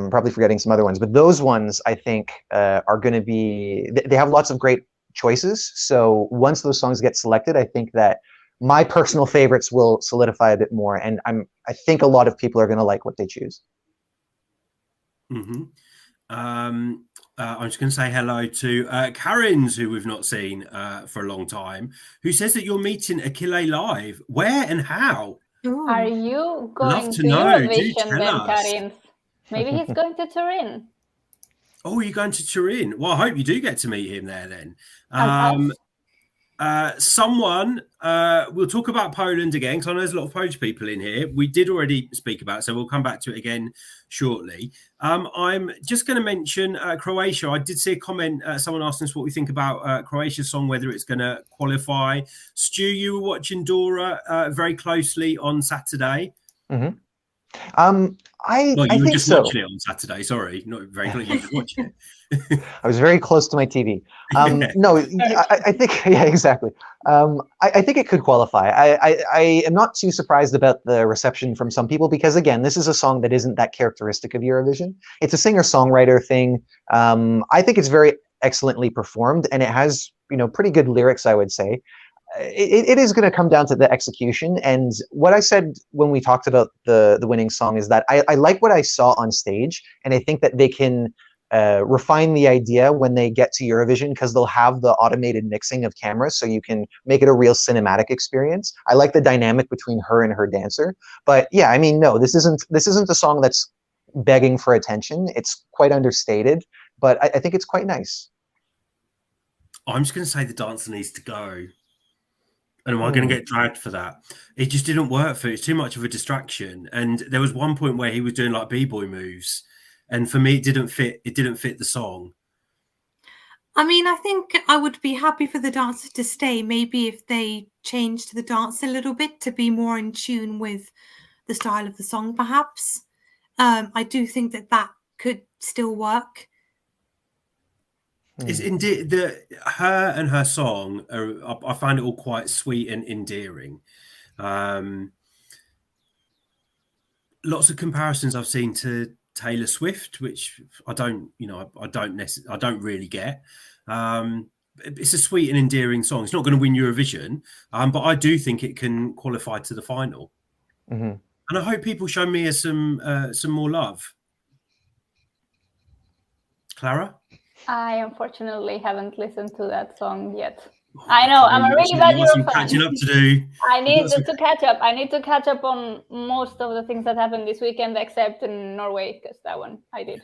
probably forgetting some other ones, but those ones I think are going to be, they have lots of great choices. So once those songs get selected, I think that my personal favorites will solidify a bit more, and I think a lot of people are going to like what they choose. I'm just going to say hello to Karen's, who we've not seen for a long time, who says that you're meeting Achille live. Where and how? Ooh. Are you going to know. Eurovision then, Karin? Maybe he's going to Turin. Oh, you're going to Turin? Well, I hope you do get to meet him there then. We'll talk about Poland again, because I know there's a lot of Polish people in here. We did already speak about it, so we'll come back to it again shortly. I'm just going to mention Croatia. I did see a comment, someone asked us what we think about Croatia's song, whether it's going to qualify. Stu, you were watching Dora very closely on Saturday. I were think just so. watching it on Saturday. Sorry, not very close. You just watching it. I was very close to my TV. No, I think, yeah, exactly. I think it could qualify. I am not too surprised about the reception from some people, because again, this is a song that isn't that characteristic of Eurovision. It's a singer-songwriter thing. I think it's very excellently performed, and it has, pretty good lyrics, I would say. It is going to come down to the execution. And what I said when we talked about the winning song is that I like what I saw on stage, and I think that they can refine the idea when they get to Eurovision, because they'll have the automated mixing of cameras, so you can make it a real cinematic experience. I like the dynamic between her and her dancer. But yeah, I mean, no, this isn't a song that's begging for attention. It's quite understated, but I think it's quite nice. I'm just going to say the dancer needs to go. And am I going to get dragged for that? It just didn't work for it. It's too much of a distraction. And there was one point where he was doing like b-boy moves, and for me, it didn't fit. It didn't fit the song. I mean, I think I would be happy for the dancer to stay. Maybe if they changed the dance a little bit to be more in tune with the style of the song, perhaps. I do think that could still work. It's indeed her and her song I find it all quite sweet and endearing. Lots of comparisons I've seen to Taylor Swift, which I don't really get. It's a sweet and endearing song. It's not going to win Eurovision, but I do think it can qualify to the final. And I hope people show me some more love. Clara? I unfortunately haven't listened to that song yet. I know, I'm a really bad Euro some fan. catching up to do. I need to catch up. I need to catch up on most of the things that happened this weekend, except in Norway, because that one I did.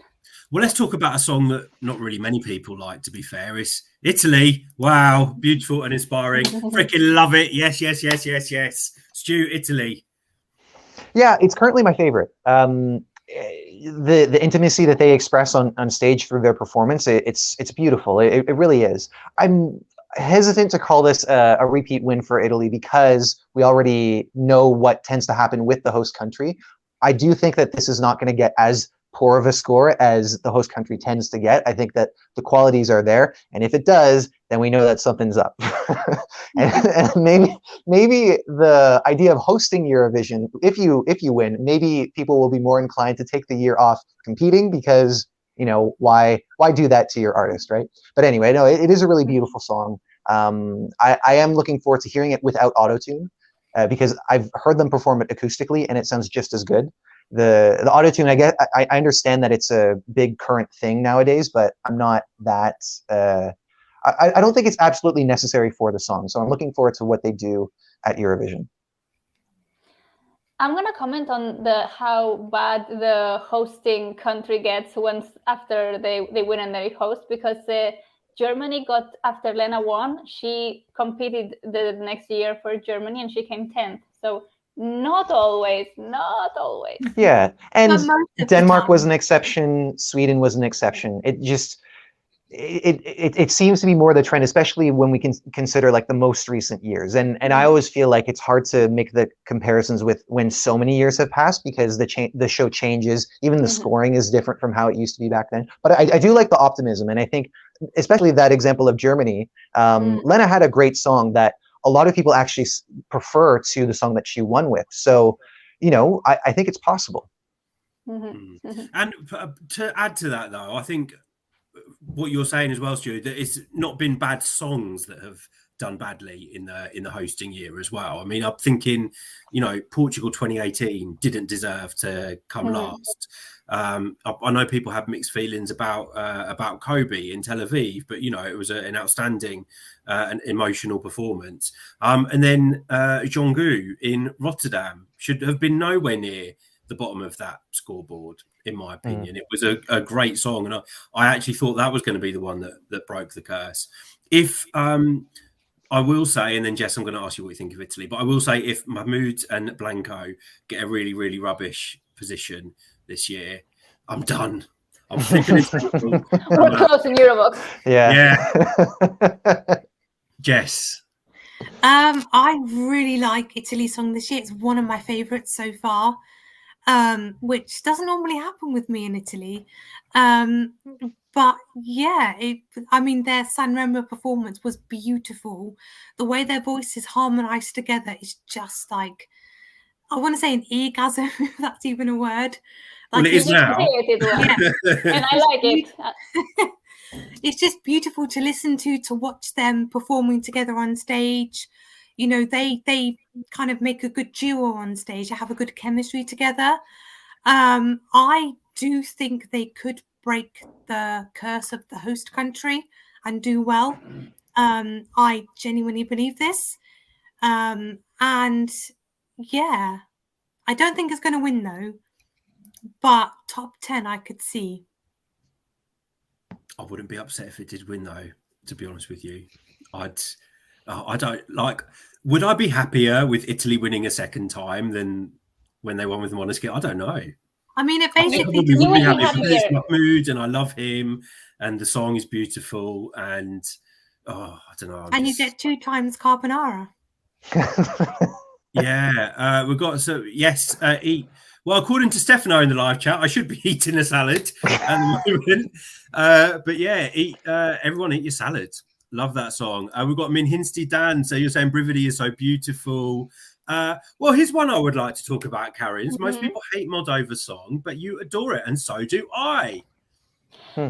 Well, let's talk about a song that not really many people like, to be fair. It's Italy. Wow, beautiful and inspiring. Freaking love it. Yes, yes, yes, yes, yes. Stu, Italy. Yeah, it's currently my favorite. The intimacy that they express on stage through their performance, it's beautiful. It really is. I'm hesitant to call this a repeat win for Italy because we already know what tends to happen with the host country. I do think that this is not going to get as poor of a score as the host country tends to get. I think that the qualities are there, and if it does, then we know that something's up. and maybe the idea of hosting Eurovision, if you win, maybe people will be more inclined to take the year off competing because, you know, why do that to your artist, right? But anyway, no, it is a really beautiful song. I am looking forward to hearing it without autotune because I've heard them perform it acoustically and it sounds just as good. The autotune, I understand that it's a big current thing nowadays, but I'm not that. I don't think it's absolutely necessary for the song. So I'm looking forward to what they do at Eurovision. I'm gonna comment on how bad the hosting country gets after they win and they host, because Germany got, after Lena won, she competed the next year for Germany and she came 10th. So not always. Yeah, and Denmark was an exception. Sweden was an exception. It seems to be more the trend, especially when we can consider like the most recent years. And I always feel like it's hard to make the comparisons with when so many years have passed because the show changes. Even the scoring is different from how it used to be back then. But I do like the optimism, and I think especially that example of Germany. Lena had a great song that a lot of people actually prefer to the song that she won with. So, you know, I think it's possible. And to add to that, though, I think what you're saying as well, Stu, that it's not been bad songs that have done badly in the hosting year as well. I mean, I'm thinking, you know, Portugal 2018 didn't deserve to come last. I know people have mixed feelings about Kobe in Tel Aviv, but you know, it was an outstanding and emotional performance. And then Jonggu in Rotterdam should have been nowhere near the bottom of that scoreboard, in my opinion. It was a great song, and I actually thought that was going to be the one that broke the curse. If I will say, and then Jess, I'm going to ask you what you think of Italy, but I will say if Mahmoud and Blanco get a really, really rubbish position this year, I'm done. I'm flipping it. We're closing Eurovoxx. Yeah. Jess. I really like Italy's song this year. It's one of my favorites so far, which doesn't normally happen with me in Italy. But yeah, I mean, their Sanremo performance was beautiful. The way their voices harmonized together is just like, I want to say an orgasm, if that's even a word. Like, well, it is now. And I like it. It's just beautiful to listen to watch them performing together on stage. You know, they kind of make a good duo on stage. They have a good chemistry together. I do think they could break the curse of the host country and do well. I genuinely believe this. And yeah, I don't think it's going to win though, but top 10 I could see. I wouldn't be upset if it did win though, to be honest with you. I don't like, would I be happier with Italy winning a second time than when they won with Måneskin? I don't know. I mean, it basically would be happy because it's Mahmoud and I love him and the song is beautiful and I don't know. You get 2 times carbonara. Yeah, we've got eat. Well, according to Stefano in the live chat, I should be eating a salad at the moment. But yeah, everyone eat your salad. Love that song. We've got Minhinsti Dan. So you're saying Brividi is so beautiful. Well, here's one I would like to talk about, Karen. Most people hate Moldova's song, but you adore it, and so do I.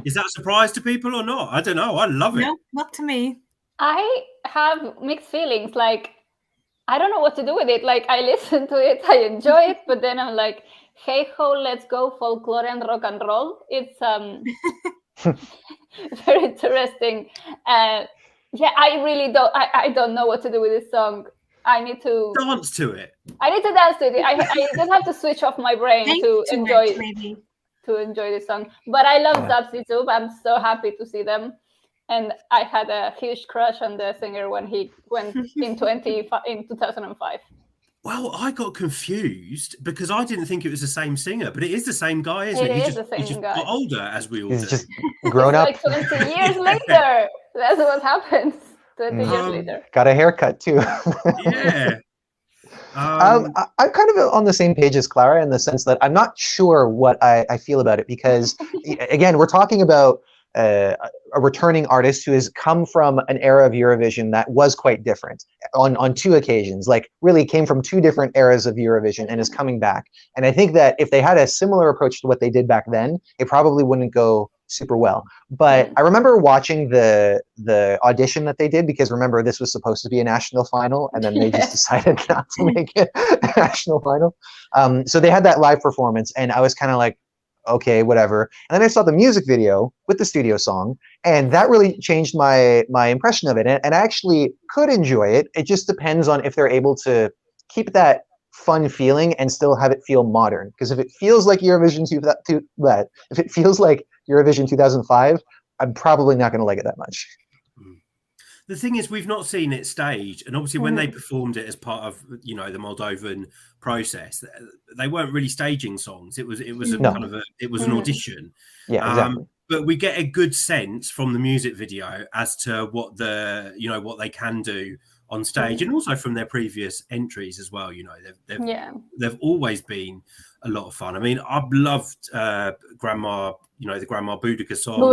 Is that a surprise to people or not? I don't know. I love it. No, not to me. I have mixed feelings. Like, I don't know what to do with it. Like, I listen to it, I enjoy it, but then I'm like, hey ho, let's go folklore and rock and roll. It's very interesting. Yeah, I really don't. I don't know what to do with this song. I need to dance to it. I need to dance to it. I just have to switch off my brain to enjoy it, maybe. to enjoy this song. But I love Zitti too. I'm so happy to see them. And I had a huge crush on the singer when he went in 2005. Well, I got confused because I didn't think it was the same singer, but it is the same guy, isn't it? It He is just, the he same just guy. got older, as we all do. He's just grown up. Like 20 years later. That's what happens. 20 years later. Got a haircut too. Yeah. I'm kind of on the same page as Clara in the sense that I'm not sure what I feel about it because, again, we're talking about a returning artist who has come from an era of Eurovision that was quite different on two occasions, like really came from two different eras of Eurovision and is coming back. And I think that if they had a similar approach to what they did back then, it probably wouldn't go super well. But I remember watching the audition that they did because remember this was supposed to be a national final and then they just decided not to make it a national final. So they had that live performance and I was kind of like, okay, whatever. And then I saw the music video with the studio song and that really changed my impression of it. And I actually could enjoy it. It just depends on if they're able to keep that fun feeling and still have it feel modern. Because if it feels like Eurovision 2005, I'm probably not going to like it that much. The thing is, we've not seen it staged, and obviously, when they performed it as part of the Moldovan process, they weren't really staging songs. It was kind of an audition. Yeah, exactly. But we get a good sense from the music video as to what what they can do on stage, and also from their previous entries as well. They've always been a lot of fun. I mean, I've loved Grandma. The Grandma Boudica song. I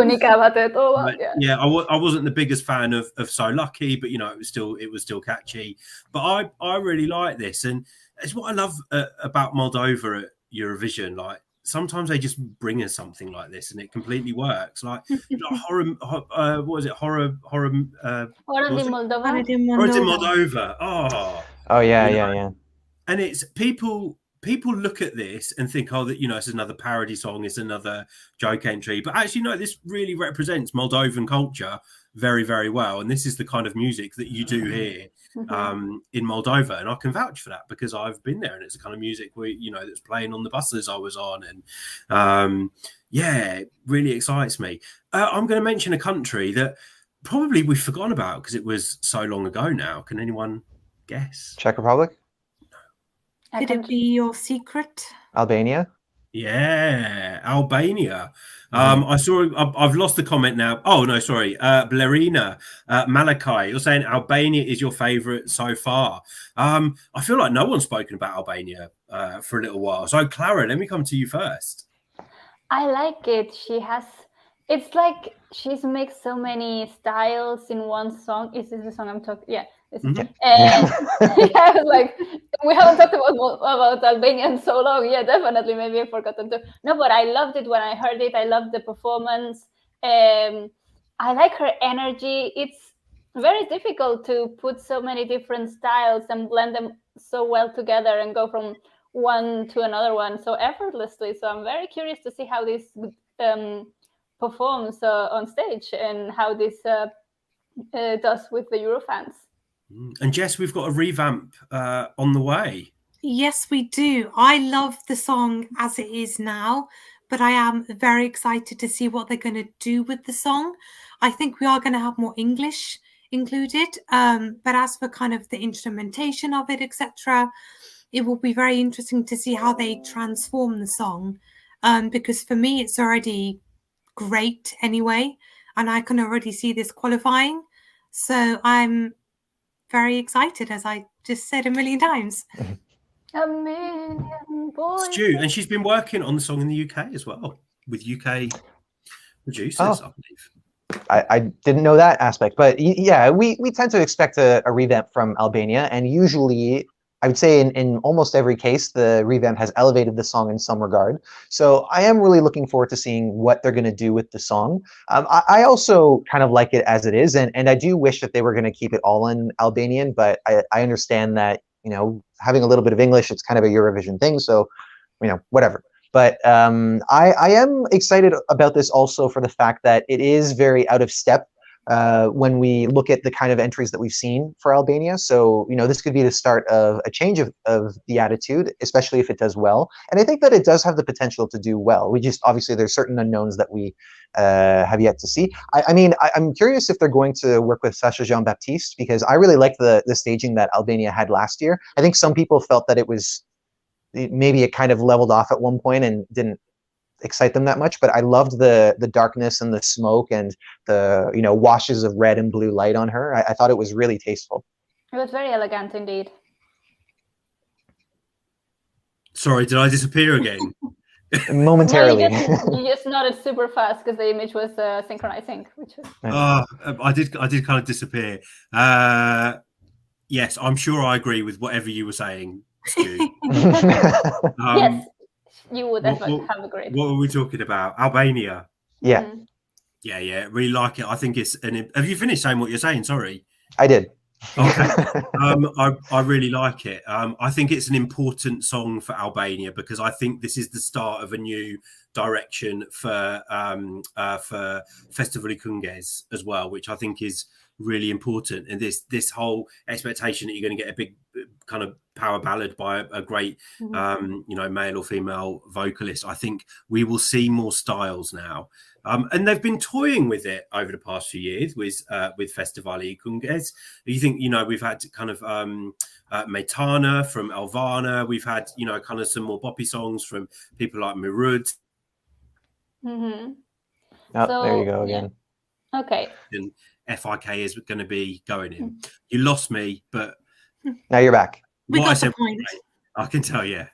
wasn't the biggest fan of So Lucky, but it was still catchy. But I really like this, and it's what I love about Moldova at Eurovision. Like sometimes they just bring us something like this, and it completely works. Like horror, what is it? Horror in Moldova. Oh yeah. And it's people look at this and think, it's another parody song, it's another joke entry. But actually, no, this really represents Moldovan culture very, very well. And this is the kind of music that you do here in Moldova. And I can vouch for that because I've been there and it's the kind of music that's playing on the buses I was on. And it really excites me. I'm going to mention a country that probably we've forgotten about because it was so long ago now. Can anyone guess? Czech Republic? Could it be your secret? Albania? Yeah, Albania. I've lost the comment now. Oh, no, sorry. Blerina Malachi, you're saying Albania is your favorite so far. I feel like no one's spoken about Albania for a little while. So, Clara, let me come to you first. I like it. It's like she's mixed so many styles in one song. Is this the song I'm talking? Yeah. I was like, we haven't talked about Albania in so long. Yeah, definitely. Maybe I've forgotten to. No, but I loved it when I heard it. I loved the performance. I like her energy. It's very difficult to put so many different styles and blend them so well together and go from one to another one so effortlessly. So I'm very curious to see how this performs on stage and how this does with the Eurofans. And Jess, we've got a revamp on the way. Yes, we do. I love the song as it is now, but I am very excited to see what they're going to do with the song. I think we are going to have more English included, but as for kind of the instrumentation of it, etc., it will be very interesting to see how they transform the song, because for me, it's already great anyway, and I can already see this qualifying. So I'm very excited, as I just said a million times. A million boys. Stu, and she's been working on the song in the UK as well with UK producers, I believe. I didn't know that aspect, but yeah, we tend to expect a revamp from Albania, and usually I would say in almost every case, the revamp has elevated the song in some regard. So I am really looking forward to seeing what they're going to do with the song. I also kind of like it as it is, and I do wish that they were going to keep it all in Albanian, but I understand that, having a little bit of English, it's kind of a Eurovision thing, so, whatever. But I am excited about this also for the fact that it is very out of step when we look at the kind of entries that we've seen for Albania. So, this could be the start of a change of the attitude, especially if it does well. And I think that it does have the potential to do well. We just, obviously, there's certain unknowns that we have yet to see. I'm curious if they're going to work with Sacha Jean-Baptiste, because I really liked the staging that Albania had last year. I think some people felt that maybe it kind of leveled off at one point and didn't excite them that much, but I loved the darkness and the smoke and the washes of red and blue light on her. I thought it was really tasteful. It was very elegant indeed. Sorry, did I disappear again? Momentarily. No, you just nodded super fast because the image was synchronizing, which was... I did kind of disappear. Yes, I'm sure I agree with whatever you were saying, Stu. Yes, you would have agreed. What were we talking about? Albania. Yeah. Mm-hmm. Yeah, really like it. I think it's have you finished saying what you're saying? Sorry. I did. Okay. I really like it. I think it's an important song for Albania because I think this is the start of a new direction for Festival Kunges as well, which I think is really important. And this whole expectation that you're going to get a big kind of power ballad by a great male or female vocalist, I think we will see more styles now. And they've been toying with it over the past few years with Festivali Kunges. You think, we've had kind of Metana from Elvana. We've had, kind of some more poppy songs from people like Mirud. Mm-hmm. Oh, there you go again. Yeah. Okay. And FIK is going to be going in. You lost me, but now you're back. What I said, I can tell you.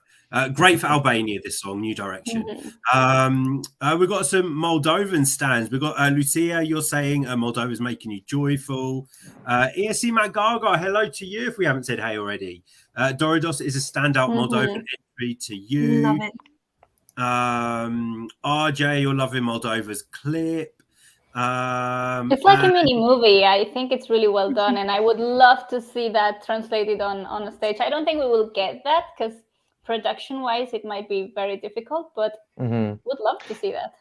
Great for Albania, this song, New Direction. Mm-hmm. We've got some Moldovan stands. We've got Lucia, you're saying Moldova's making you joyful. ESC Matt Gaga, hello to you if we haven't said hey already. Doridos is a standout Moldovan entry to you. Love it. RJ, you're loving Moldova's clip. It's like a mini movie. I think it's really well done, and I would love to see that translated on a stage. I don't think we will get that because production-wise, it might be very difficult, but would love to see that.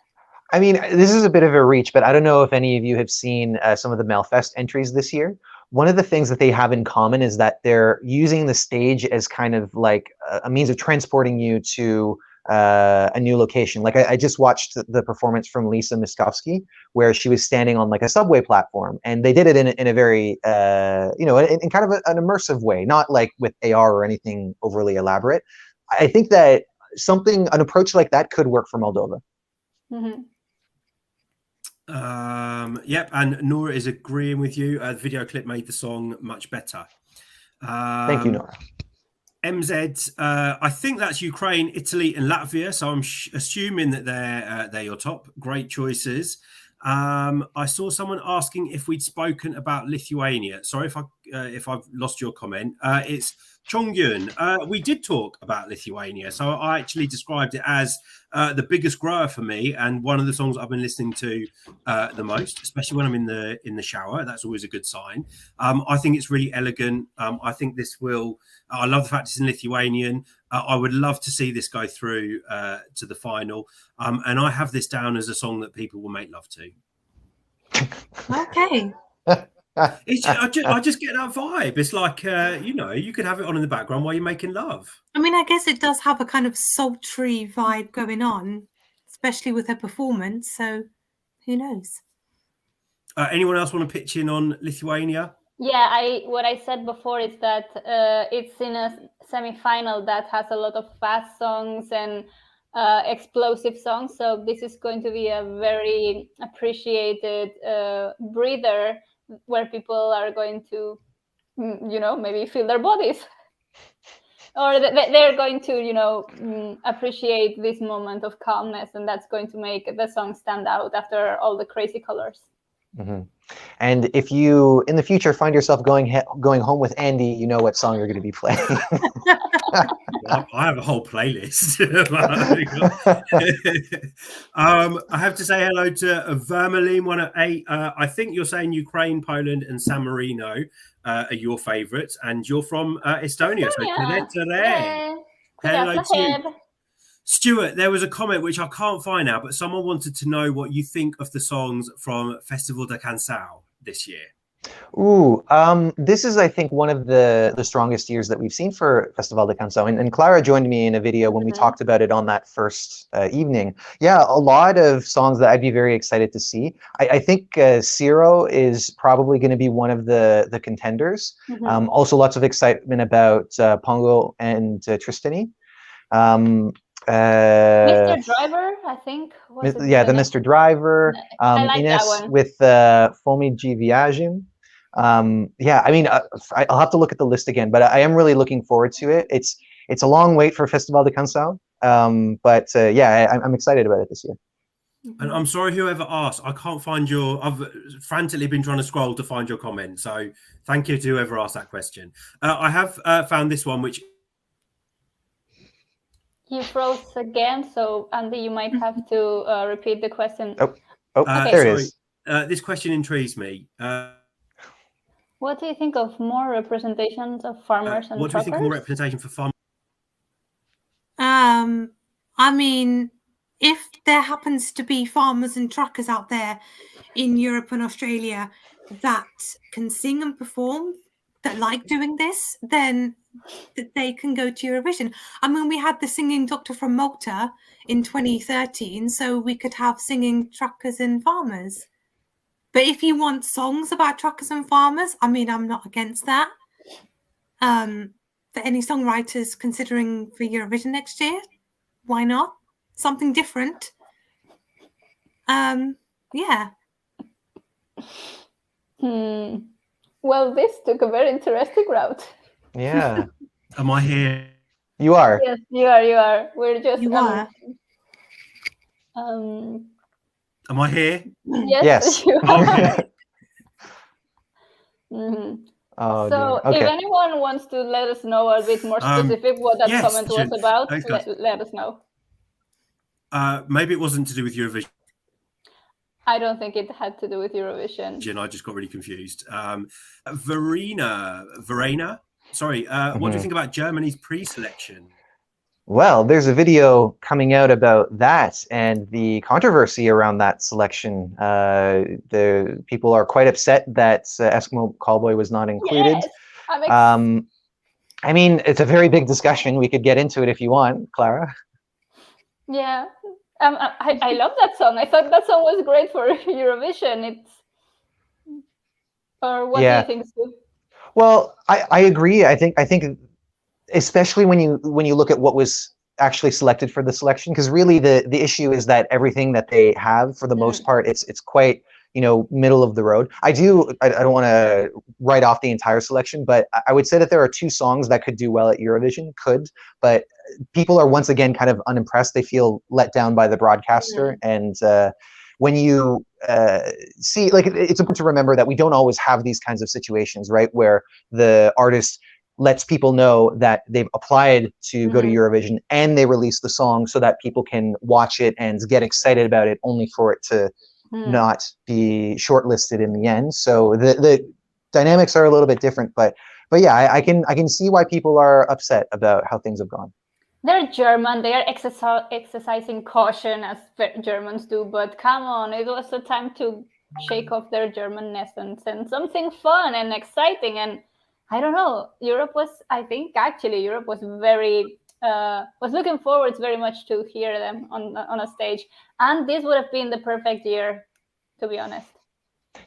I mean, this is a bit of a reach, but I don't know if any of you have seen some of the Melfest entries this year. One of the things that they have in common is that they're using the stage as kind of like a means of transporting you to a new location. Like I just watched the performance from Lisa Miskovsky, where she was standing on like a subway platform, and they did it in a very, in kind of an immersive way, not like with AR or anything overly elaborate. I think that an approach like that could work for Moldova. Mm-hmm. Yep, and Nora is agreeing with you. The video clip made the song much better. Thank you, Nora. MZ, I think that's Ukraine, Italy, and Latvia. So I'm assuming that they're your top. Great choices. I saw someone asking if we'd spoken about Lithuania. Sorry if I've lost your comment. It's Chongyun. We did talk about Lithuania. So I actually described it as the biggest grower for me and one of the songs I've been listening to the most, especially when I'm in the shower. That's always a good sign. I think it's really elegant. I think this will. I love the fact it's in Lithuanian. I would love to see this go through to the final. And I have this down as a song that people will make love to. Okay. I just get that vibe. It's like, you could have it on in the background while you're making love. I mean, I guess it does have a kind of sultry vibe going on, especially with her performance. So who knows? Anyone else want to pitch in on Lithuania? Yeah, what I said before is that it's in a semi-final that has a lot of fast songs and explosive songs. So this is going to be a very appreciated breather where people are going to, maybe feel their bodies. Or they're going to, appreciate this moment of calmness. And that's going to make the song stand out after all the crazy colors. Mm-hmm. And if you in the future find yourself going home with Andy, you know what song you're going to be playing. Well, I have a whole playlist. I have to say hello to Vermeline 108. I think you're saying Ukraine, Poland, and San Marino are your favourites, and you're from Estonia. So hello to you. Stuart, there was a comment which I can't find now, but someone wanted to know what you think of the songs from Festival de Canção. this year? Ooh, this is, I think, one of the strongest years that we've seen for Festival de Canção. And Clara joined me in a video when we talked about it on that first evening. Yeah, a lot of songs that I'd be very excited to see. I think Ciro is probably going to be one of the contenders. Also, lots of excitement about Pongo and Tristany. Mr. Driver, I think. Yeah, the Mr. Driver. I like Ines that one. with Fome de Viagem. Yeah, I mean, I'll have to look at the list again, but I am really looking forward to it. It's a long wait for Festival de Canção, but yeah, I'm excited about it this year. And I'm sorry, whoever asked, I can't find I've frantically been trying to scroll to find your comment. So thank you to whoever asked that question. I have found this one, which you froze again. So Andy, you might have to repeat the question. Oh, Okay. there it is. This question intrigues me. What do you think of more representations of farmers and what do you think of truckers? more representation for farmers? I mean, if there happens to be farmers and truckers out there in Europe and Australia that can sing and perform, that like doing this, then they can go to Eurovision. I mean, we had the singing doctor from Malta in 2013, so we could have singing truckers and farmers. But if you want songs about truckers and farmers, I mean, I'm not against that. For any songwriters considering for Eurovision next year, why not? Something different. Yeah. Well, this took a very interesting route. Yeah. Am I here? You are. Yes, you are. You are. We're just. You are. Am I here? Yes. You are. Oh, so, dear. Okay. if anyone wants to let us know a bit more specific what that comment was about, let us know. Maybe it wasn't to do with Eurovision. I don't think it had to do with Eurovision. I just got really confused. Verena. Sorry. What do you think about Germany's pre-selection? Well, there's a video coming out about that and the controversy around that selection. The people are quite upset that Eskimo Callboy was not included. Yes, I mean, it's a very big discussion. We could get into it if you want, Clara. Yeah, I love that song. I thought that song was great for Eurovision. Or what do you think, Stu? Well, I agree. I think especially when you look at what was actually selected for the selection, because really the issue is that everything that they have, for the most part, it's quite, middle of the road. I don't want to write off the entire selection, but I would say that there are two songs that could do well at Eurovision, but people are once again kind of unimpressed. They feel let down by the broadcaster. And when you see, like, it's important to remember that we don't always have these kinds of situations, right, where the artist lets people know that they've applied to go to Eurovision and they release the song so that people can watch it and get excited about it, only for it to not be shortlisted in the end. So the dynamics are a little bit different, but yeah, I can see why people are upset about how things have gone. They're German. They are exercising caution, as Germans do. But come on, it was a time to shake off their Germanness and send something fun and exciting. And I don't know. Europe was very was looking forward very much to hear them on a stage, and this would have been the perfect year, to be honest.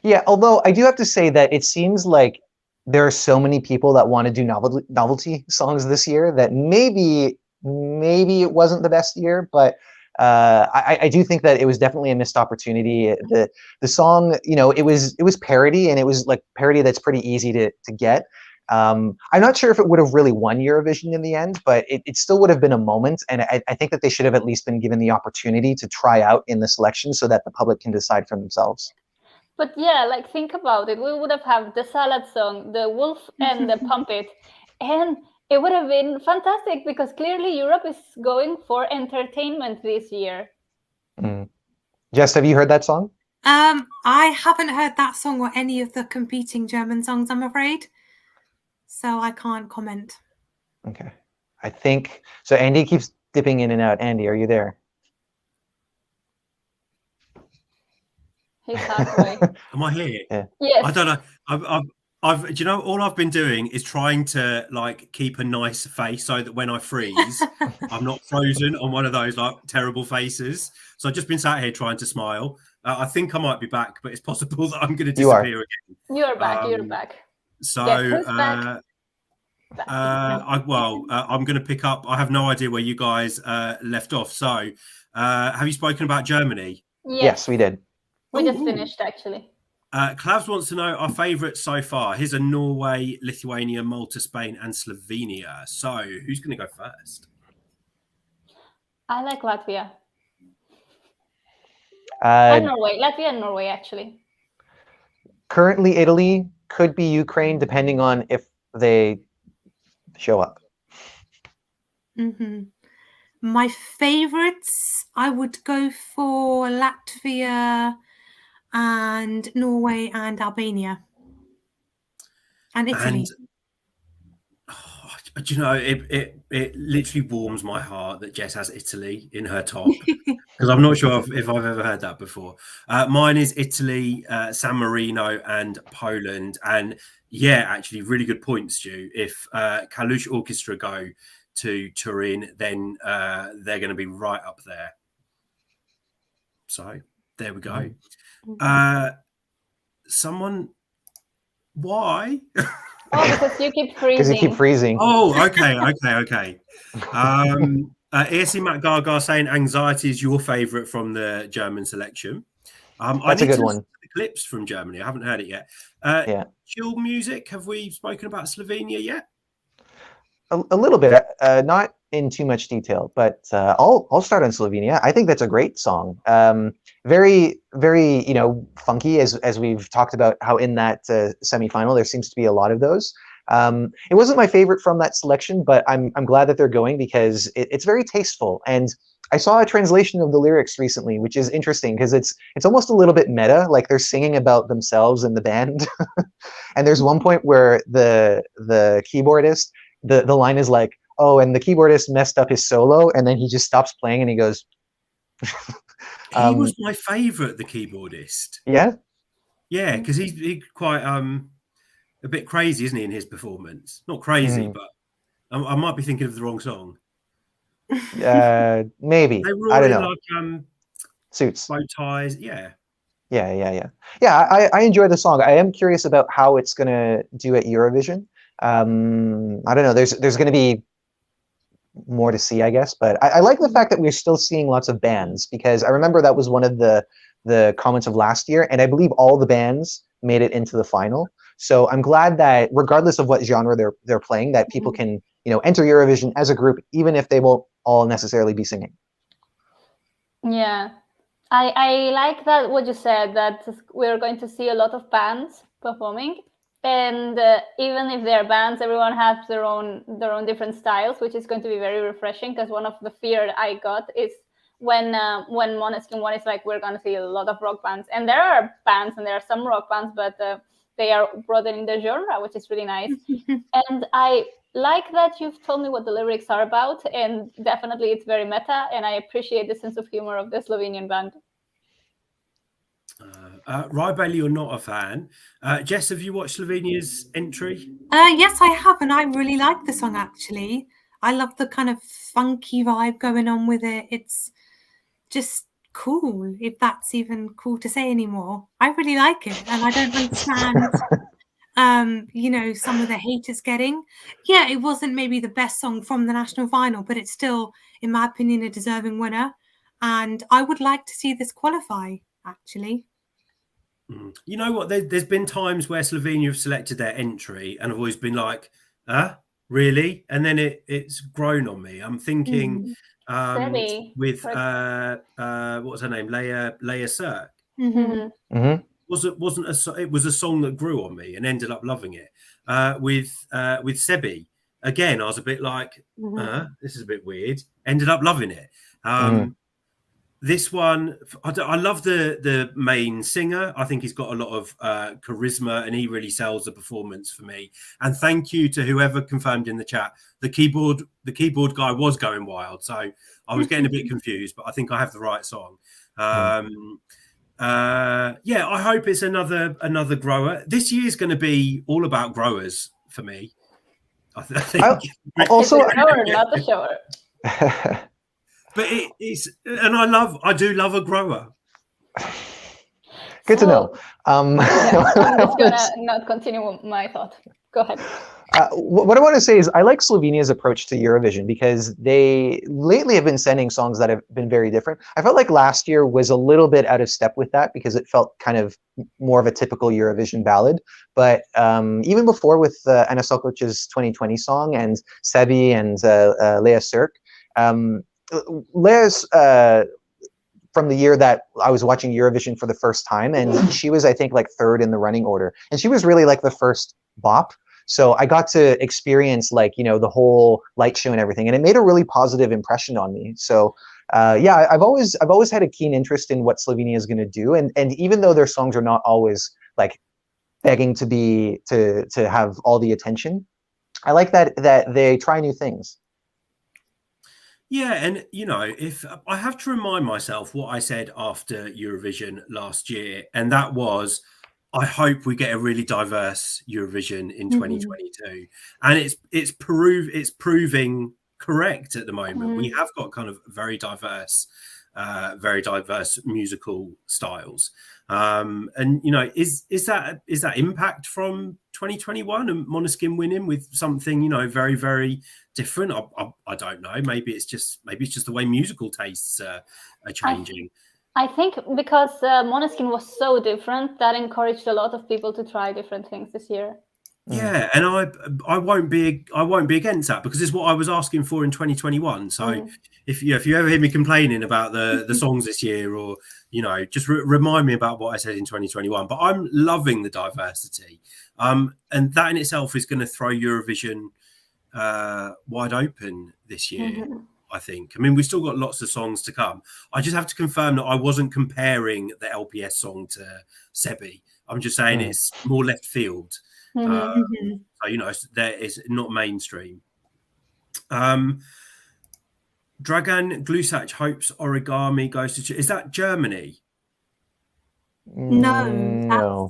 Yeah, although I do have to say that it seems like there are so many people that want to do novelty songs this year that maybe it wasn't the best year, but I do think that it was definitely a missed opportunity. The song, it was parody, and it was like parody that's pretty easy to get. I'm not sure if it would have really won Eurovision in the end, but it still would have been a moment. And I think that they should have at least been given the opportunity to try out in the selection so that the public can decide for themselves. But yeah, like, think about it. We would have had the salad song, the wolf and the pumpet, and it would have been fantastic because clearly Europe is going for entertainment this year. Jess, have you heard that song? I haven't heard that song or any of the competing German songs, I'm afraid. So I can't comment. Okay. I think so. Andy keeps dipping in and out. Andy, are you there? He's halfway. Am I here? Yeah. Yes. I don't know. I've do you know, all I've been doing is trying to like keep a nice face so that when I freeze, I'm not frozen on one of those like terrible faces. So I've just been sat here trying to smile. I think I might be back, but it's possible that I'm going to disappear again. You're back. You're back. So, Guess who's back? I'm going to pick up. I have no idea where you guys left off. So, have you spoken about Germany? Yes, we did. We just finished actually. Clavs wants to know our favourites so far. Here's a Norway, Lithuania, Malta, Spain, and Slovenia. So, who's going to go first? I like Latvia. And Norway. Latvia and Norway, actually. Currently, Italy, could be Ukraine, depending on if they show up. Mm-hmm. My favourites, I would go for Latvia and Norway and Albania and Italy. Do you know, it literally warms my heart that Jess has Italy in her top, because I'm not sure if I've ever heard that before. Mine is Italy, San Marino, and Poland. And yeah, actually, really good point, Stu. If Kalush Orchestra go to Turin, then they're going to be right up there. So there we go. Someone, why? Oh, because you keep freezing. Because you keep freezing. Oh, okay. ESC Matt Gaga saying anxiety is your favourite from the German selection. That's a good one. The clips from Germany. I haven't heard it yet. Chill music. Have we spoken about Slovenia yet? A little bit, not in too much detail, but I'll start on Slovenia. I think that's a great song. Very, very, funky, as we've talked about how in that semifinal there seems to be a lot of those. It wasn't my favorite from that selection, but I'm glad that they're going because it's very tasteful. And I saw a translation of the lyrics recently, which is interesting because it's almost a little bit meta, like they're singing about themselves and the band. And there's one point where the keyboardist, the line is like, oh, and the keyboardist messed up his solo, and then he just stops playing and he goes. He was my favourite, the keyboardist. Yeah? Yeah, because he's quite a bit crazy, isn't he, in his performance? Not crazy, but I might be thinking of the wrong song. Maybe. They were all I don't know. Like, suits. Bow ties, yeah. Yeah, I enjoy the song. I am curious about how it's going to do at Eurovision. I don't know. There's going to be more to see, I guess, but I like the fact that we're still seeing lots of bands, because I remember that was one of the comments of last year, and I believe all the bands made it into the final. So I'm glad that regardless of what genre they're playing, that people can enter Eurovision as a group, even if they won't all necessarily be singing. Yeah, I like that what you said, that we're going to see a lot of bands performing. And even if they're bands, everyone has their own different styles, which is going to be very refreshing. Because one of the fear I got is when Måneskin won, it's like we're going to see a lot of rock bands, and there are bands and there are some rock bands, but they are broadening the genre, which is really nice. And I like that you've told me what the lyrics are about, and definitely it's very meta, and I appreciate the sense of humor of the Slovenian band. Rai Bailey, you're not a fan. Jess, have you watched Slovenia's entry? Yes, I have, and I really like the song, actually. I love the kind of funky vibe going on with it. It's just cool, if that's even cool to say anymore. I really like it, and I don't understand some of the hate it's getting. Yeah, it wasn't maybe the best song from the national final, but it's still, in my opinion, a deserving winner. And I would like to see this qualify, actually. You know what? There's been times where Slovenia have selected their entry, and I've always been like, really? And then it's grown on me. I'm thinking with what's her name, Leia Sirk. Mm-hmm. It was a song that grew on me and ended up loving it. With Sebi, again, I was a bit like, this is a bit weird. Ended up loving it. This one, I love the main singer. I think he's got a lot of charisma, and he really sells the performance for me. And thank you to whoever confirmed in the chat. The keyboard guy was going wild, so I was getting a bit confused, but I think I have the right song. yeah, I hope it's another grower. This year's going to be all about growers for me. I think. Also, it's a grower, not a shower. But I do love a grower. Good to know. I'm just gonna not continue my thought. Go ahead. What I want to say is I like Slovenia's approach to Eurovision because they lately have been sending songs that have been very different. I felt like last year was a little bit out of step with that because it felt kind of more of a typical Eurovision ballad. But even before with Ana Sokoc's 2020 song and Sebi and Lea Sirk, Lea's from the year that I was watching Eurovision for the first time, and she was, I think, like third in the running order, and she was really like the first bop. So I got to experience like, you know, the whole light show and everything, and it made a really positive impression on me. So yeah, I've always had a keen interest in what Slovenia is going to do, and even though their songs are not always like begging to have all the attention, I like that they try new things. Yeah, and you know, if I have to remind myself what I said after Eurovision last year, and that was, I hope we get a really diverse Eurovision in 2022, and it's proving correct at the moment. We have got kind of very diverse musical styles, and you know, is that impact from 2021 and Måneskin winning with something, you know, very, very different? I don't know. Maybe it's just the way musical tastes are changing. I think because Måneskin was so different, that encouraged a lot of people to try different things this year. Yeah, and I won't be against that, because it's what I was asking for in 2021. So if you ever hear me complaining about the songs this year, or you know, just remind me about what I said in 2021. But I'm loving the diversity, and that in itself is going to throw Eurovision wide open this year. I think. I mean, we've still got lots of songs to come. I just have to confirm that I wasn't comparing the LPS song to Sebi. I'm just saying it's more left field. So, you know, there is not mainstream. Dragan Glusac hopes Origami goes to... Is that Germany? No.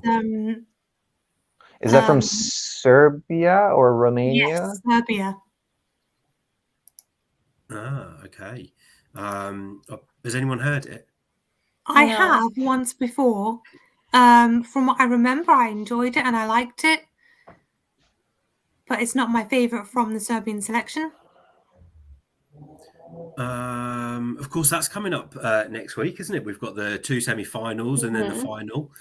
Is that from Serbia or Romania? Yes, Serbia. Ah, okay. Has anyone heard it? I have once before. From what I remember, I enjoyed it and I liked it, but it's not my favorite from the Serbian selection. Of course, that's coming up next week, isn't it? We've got the 2 semi-finals and then the final.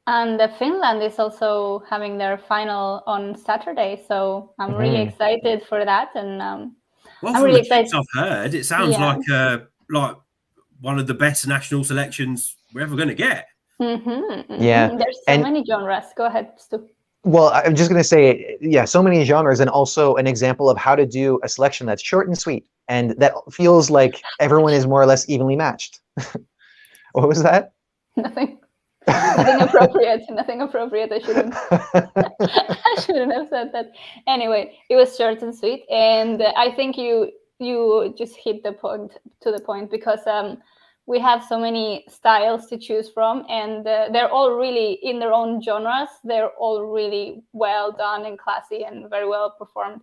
And Finland is also having their final on Saturday, so I'm really excited for that. And well, I'm really excited. I've heard it sounds like one of the best national selections we're ever going to get. Yeah, there's so many genres. Go ahead, Stu. Well, I'm just going to say, yeah, so many genres, and also an example of how to do a selection that's short and sweet, and that feels like everyone is more or less evenly matched. What was that? Nothing. Nothing appropriate. Nothing appropriate. I shouldn't have said that. Anyway, it was short and sweet, and I think you just hit the point because we have so many styles to choose from, and they're all really in their own genres. They're all really well done and classy and very well performed.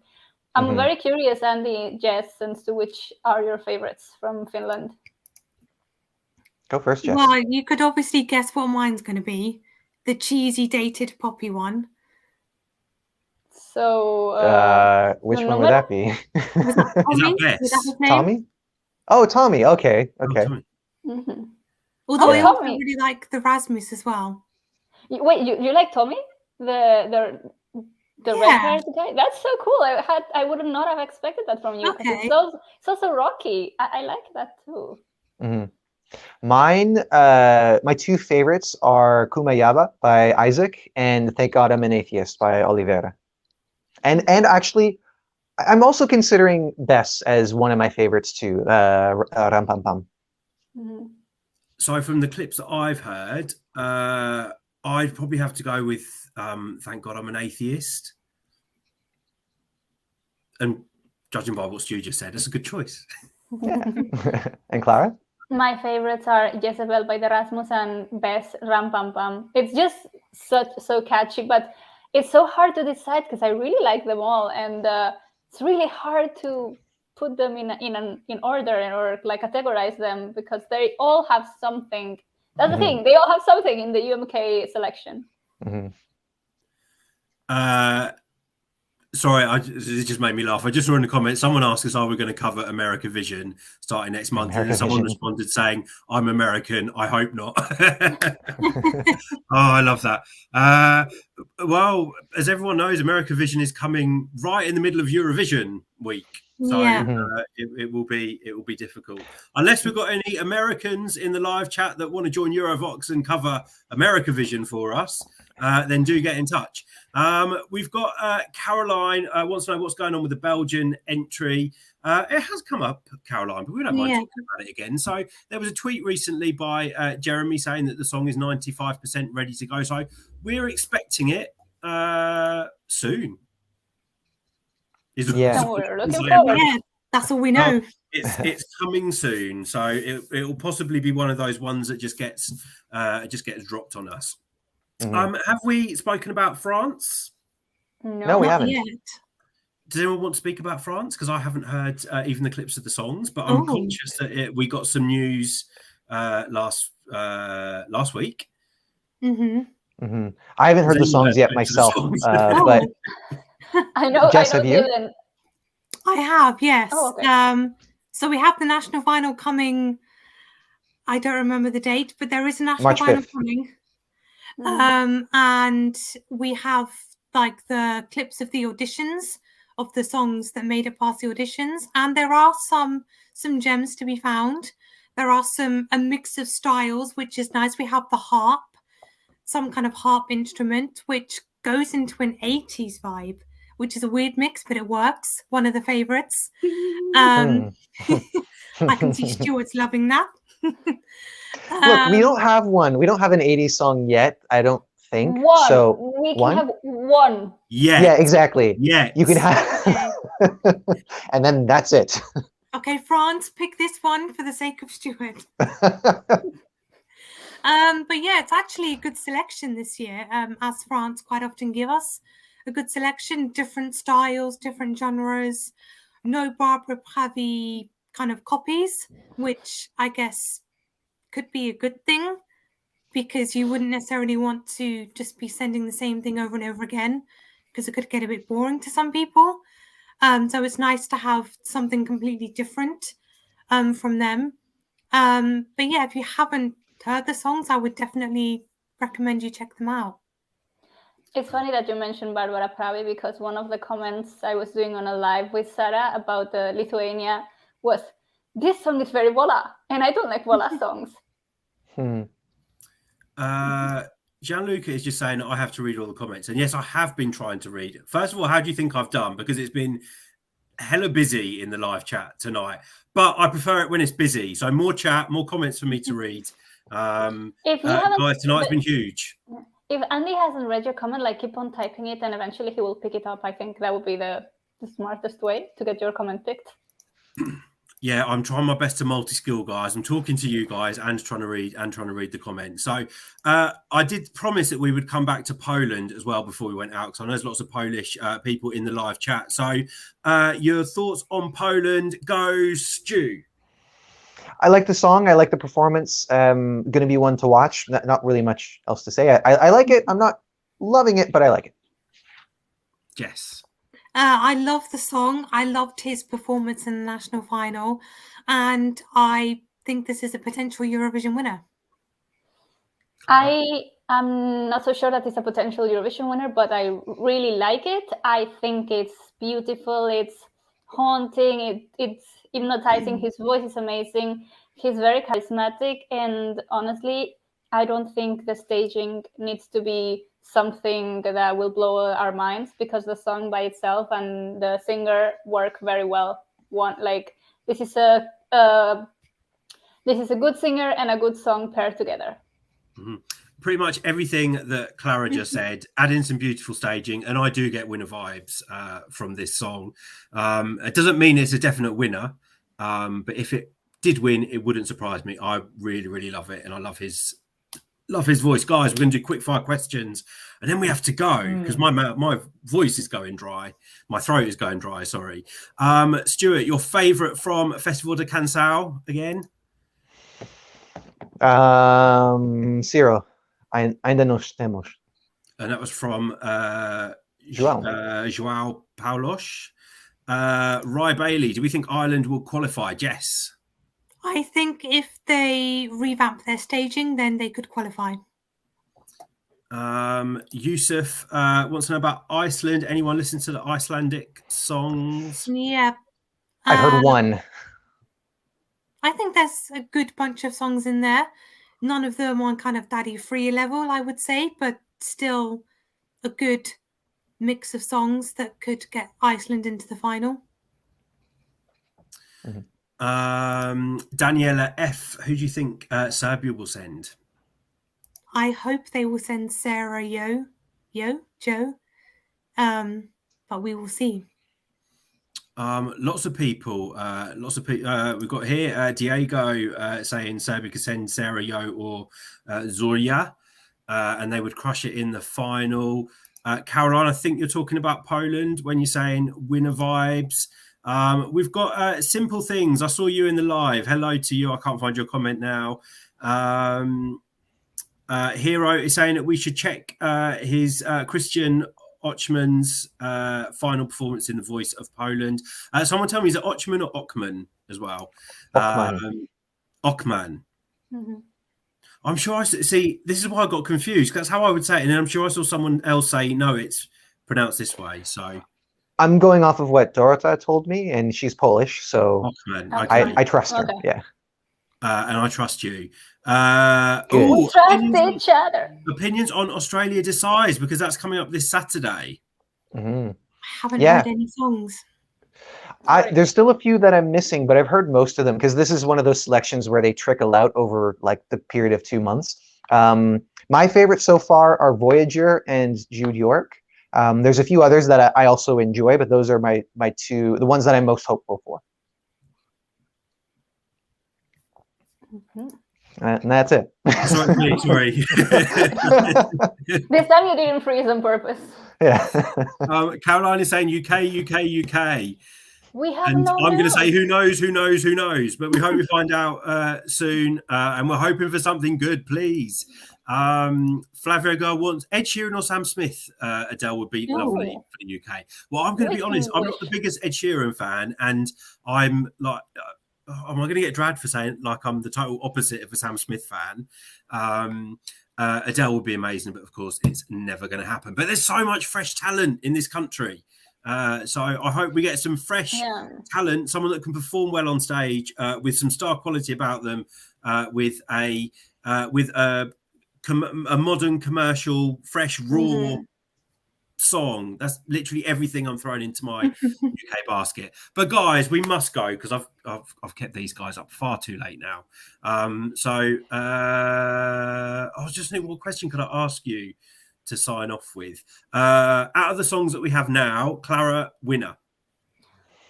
I'm very curious, Andy, Jess, and Stu, which are your favorites from Finland? Go first, Jess. Well, you could obviously guess what mine's going to be. The cheesy dated poppy one. So, which one would that be? Was that his name? Tommy? Oh, Tommy. Okay. Okay. Oh, Tommy. Although I also Tommy. really like the Rasmus as well. Wait, you like Tommy? The red-haired guy? That's so cool. I would not have expected that from you. Okay. It's also rocky. I like that too. Mine, my 2 favorites are Kumayaba by Isaac and Thank God I'm an Atheist by Oliveira. And actually, I'm also considering Bess as one of my favorites too, Ram Pam Pam. So from the clips that I've heard, I'd probably have to go with Thank God I'm an Atheist. And judging by what Stu just said, that's a good choice. And Clara? My favorites are Jezebel by the Rasmus and Bess Ram Pam Pam. It's just so catchy, but it's so hard to decide because I really like them all, and it's really hard to put them in order or like categorize them because they all have something. That's the thing; they all have something in the UMK selection. Sorry, it just made me laugh. I just saw in the comments, someone asked us, are we going to cover America Vision starting next month? And someone responded saying, I'm American. I hope not. Oh, I love that. Well, as everyone knows, America Vision is coming right in the middle of Eurovision week. So it will be difficult. Unless we've got any Americans in the live chat that want to join Eurovoxx and cover America Vision for us, then do get in touch. We've got Caroline wants to know what's going on with the Belgian entry. It has come up, Caroline, but we don't mind talking about it again. So there was a tweet recently by Jeremy saying that the song is 95% ready to go. So we're expecting it soon. We're looking forward. Yeah, that's all we know. It's coming soon, so it will possibly be one of those ones that just gets dropped on us. Have we spoken about France? No, we haven't. Yet. Does anyone want to speak about France? Because I haven't heard even the clips of the songs, but I'm conscious that we got some news last week. I haven't heard the songs yet myself, but I know. Jess, have you? I have, yes. Oh, okay. So we have the national final coming. I don't remember the date, but there is a national March final 5th. coming. And we have like the clips of the auditions of the songs that made it past the auditions, and there are some gems to be found. There are a mix of styles, which is nice. We have the harp, some kind of harp instrument, which goes into an 80s vibe, which is a weird mix, but it works. One of the favorites. I can see Stuart's loving that. Look, we don't have one. We don't have an 80s song yet, I don't think. One. So we can have one. Yeah, exactly. Yeah, you can have, and then that's it. Okay, France, pick this one for the sake of Stuart. But yeah, it's actually a good selection this year, as France quite often give us a good selection, different styles, different genres, no Barbara Pravi kind of copies, which I guess could be a good thing because you wouldn't necessarily want to just be sending the same thing over and over again because it could get a bit boring to some people. So it's nice to have something completely different from them. But yeah, if you haven't heard the songs, I would definitely recommend you check them out. It's funny that you mentioned Barbara Pravi because one of the comments I was doing on a live with Sarah about Lithuania was, this song is very Vola, and I don't like Vola songs. Gianluca is just saying that I have to read all the comments. And yes, I have been trying to read. First of all, how do you think I've done? Because it's been hella busy in the live chat tonight. But I prefer it when it's busy. So more chat, more comments for me to read. Guys, tonight's been huge. If Andy hasn't read your comment, like keep on typing it and eventually he will pick it up. I think that would be the smartest way to get your comment picked. Yeah, I'm trying my best to multi-skill, guys. I'm talking to you guys and trying to read the comments. So I did promise that we would come back to Poland as well before we went out, because I know there's lots of Polish people in the live chat. So your thoughts on Poland? Go, Stu. I like the song. I like the performance. Going to be one to watch. Not really much else to say. I like it. I'm not loving it, but I like it. Yes. I love the song. I loved his performance in the national final. And I think this is a potential Eurovision winner. I am not so sure that it's a potential Eurovision winner, but I really like it. I think it's beautiful. It's haunting. It's hypnotizing. His voice is amazing. He's very charismatic. And honestly, I don't think the staging needs to be something that will blow our minds, because the song by itself and the singer work very well. This is a good singer and a good song paired together. Mm-hmm. Pretty much everything that Clara just said, add in some beautiful staging, and I do get winner vibes from this song. It doesn't mean it's a definite winner, but if it did win, it wouldn't surprise me. I really, really love it, and I love his voice. Guys, we're going to do quick fire questions, and then we have to go because my voice is going dry. My throat is going dry. Sorry, Stuart, your favourite from Festival de Canção again? Ciro, ainda nos temos. And that was from João Paulos. Rye Bailey, do we think Ireland will qualify? Jess? I think if they revamp their staging, then they could qualify. Yusuf wants to know about Iceland. Anyone listen to the Icelandic songs? Yeah. I've heard one. I think there's a good bunch of songs in there. None of them on kind of Daddy Free level, I would say, but still a good mix of songs that could get Iceland into the final. Daniela F, who do you think Serbia will send? I hope they will send Sarah Joe, but we will see. Lots of people. We've got here Diego saying Serbia could send Sarah Yo or Zorya, and they would crush it in the final. Caroline, I think you're talking about Poland when you're saying winner vibes. We've got simple things. I saw you in the live. Hello to you. I can't find your comment now. Hero is saying that we should check his Christian Ochman's final performance in The Voice of Poland. Someone tell me, is it Ochman or Ochman as well? Ochman. Mm-hmm. I'm sure I see. This is why I got confused. That's how I would say it, and then I'm sure I saw someone else say no, it's pronounced this way. So I'm going off of what Dorota told me, and she's Polish, so Ochman. I trust her. Okay. Yeah. And I trust you. We trust each other. Opinions on Australia Decides, because that's coming up this Saturday. Mm-hmm. I haven't heard any songs. There's still a few that I'm missing, but I've heard most of them because this is one of those selections where they trickle out over like the period of 2 months. My favorites so far are Voyager and Jude York. There's a few others that I also enjoy, but those are my two, the ones that I'm most hopeful for. Mm-hmm. And that's it. Sorry. This time you didn't freeze on purpose. Yeah. Caroline is saying UK. We have and no I'm going to news. say who knows, but we hope we find out soon, and we're hoping for something good, please. Flavio Girl wants Ed Sheeran or Sam Smith. Adele would be lovely for the UK. Well, I'm going to be honest, I'm not the biggest Ed Sheeran fan, and I'm like, am I going to get dragged for saying like I'm the total opposite of a Sam Smith fan? Adele would be amazing, but of course it's never going to happen. But there's so much fresh talent in this country. So I hope we get some fresh talent, someone that can perform well on stage with some star quality about them, with a modern commercial, fresh, raw song. That's literally everything I'm throwing into my UK basket. But guys, we must go because I've kept these guys up far too late now. So I was just thinking, what question could I ask you to sign off with? Out of the songs that we have now, Clara, winner.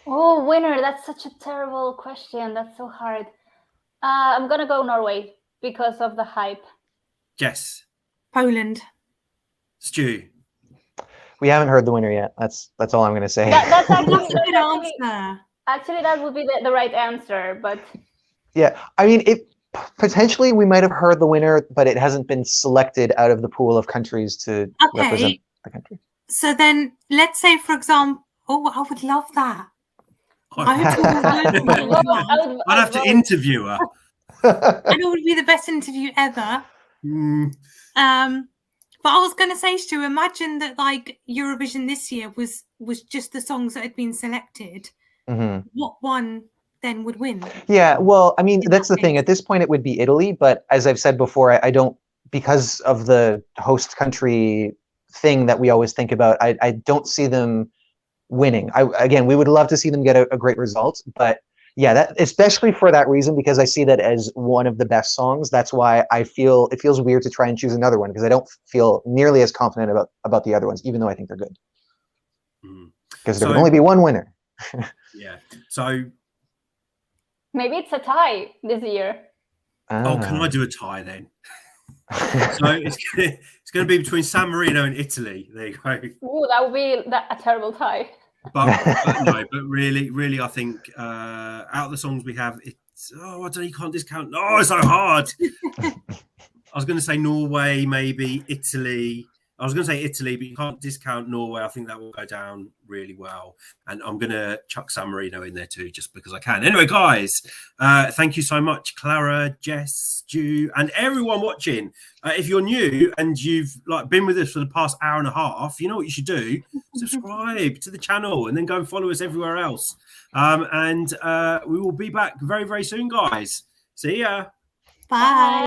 Oh, winner. That's such a terrible question. That's so hard. I'm going to go Norway because of the hype. Jess. Poland. Stu. We haven't heard the winner yet. That's all I'm going to say. That's actually That's a good answer. Actually, that would be the right answer, but... Yeah, I mean, potentially we might have heard the winner, but it hasn't been selected out of the pool of countries to represent the country. So then, let's say, for example, I would love that. I'd have to interview her. And it would be the best interview ever. But I was going to say, Stu, imagine that like Eurovision this year was just the songs that had been selected. Mm-hmm. What one then would win? Yeah, well, I mean, that's the thing. At this point, it would be Italy. But as I've said before, I don't, because of the host country thing that we always think about, I don't see them winning. Again, we would love to see them get a great result. But yeah, that especially for that reason, because I see that as one of the best songs. That's why I feel it feels weird to try and choose another one because I don't feel nearly as confident about the other ones, even though I think they're good. Because there can only be one winner. Yeah. So Maybe it's a tie this year. Oh, can I do a tie then? So it's going to be between San Marino and Italy. There you go. Ooh, that would be a terrible tie. But really, I think out of the songs we have, it's I don't know, you can't discount. Oh, it's so hard. I was going to say Norway, maybe Italy. I was going to say Italy, but you can't discount Norway. I think that will go down really well. And I'm going to chuck San Marino in there too, just because I can. Anyway, guys, thank you so much, Clara, Jess, Stu, and everyone watching. If you're new and you've been with us for the past hour and a half, you know what you should do? Subscribe to the channel and then go and follow us everywhere else. And we will be back very, very soon, guys. See ya. Bye.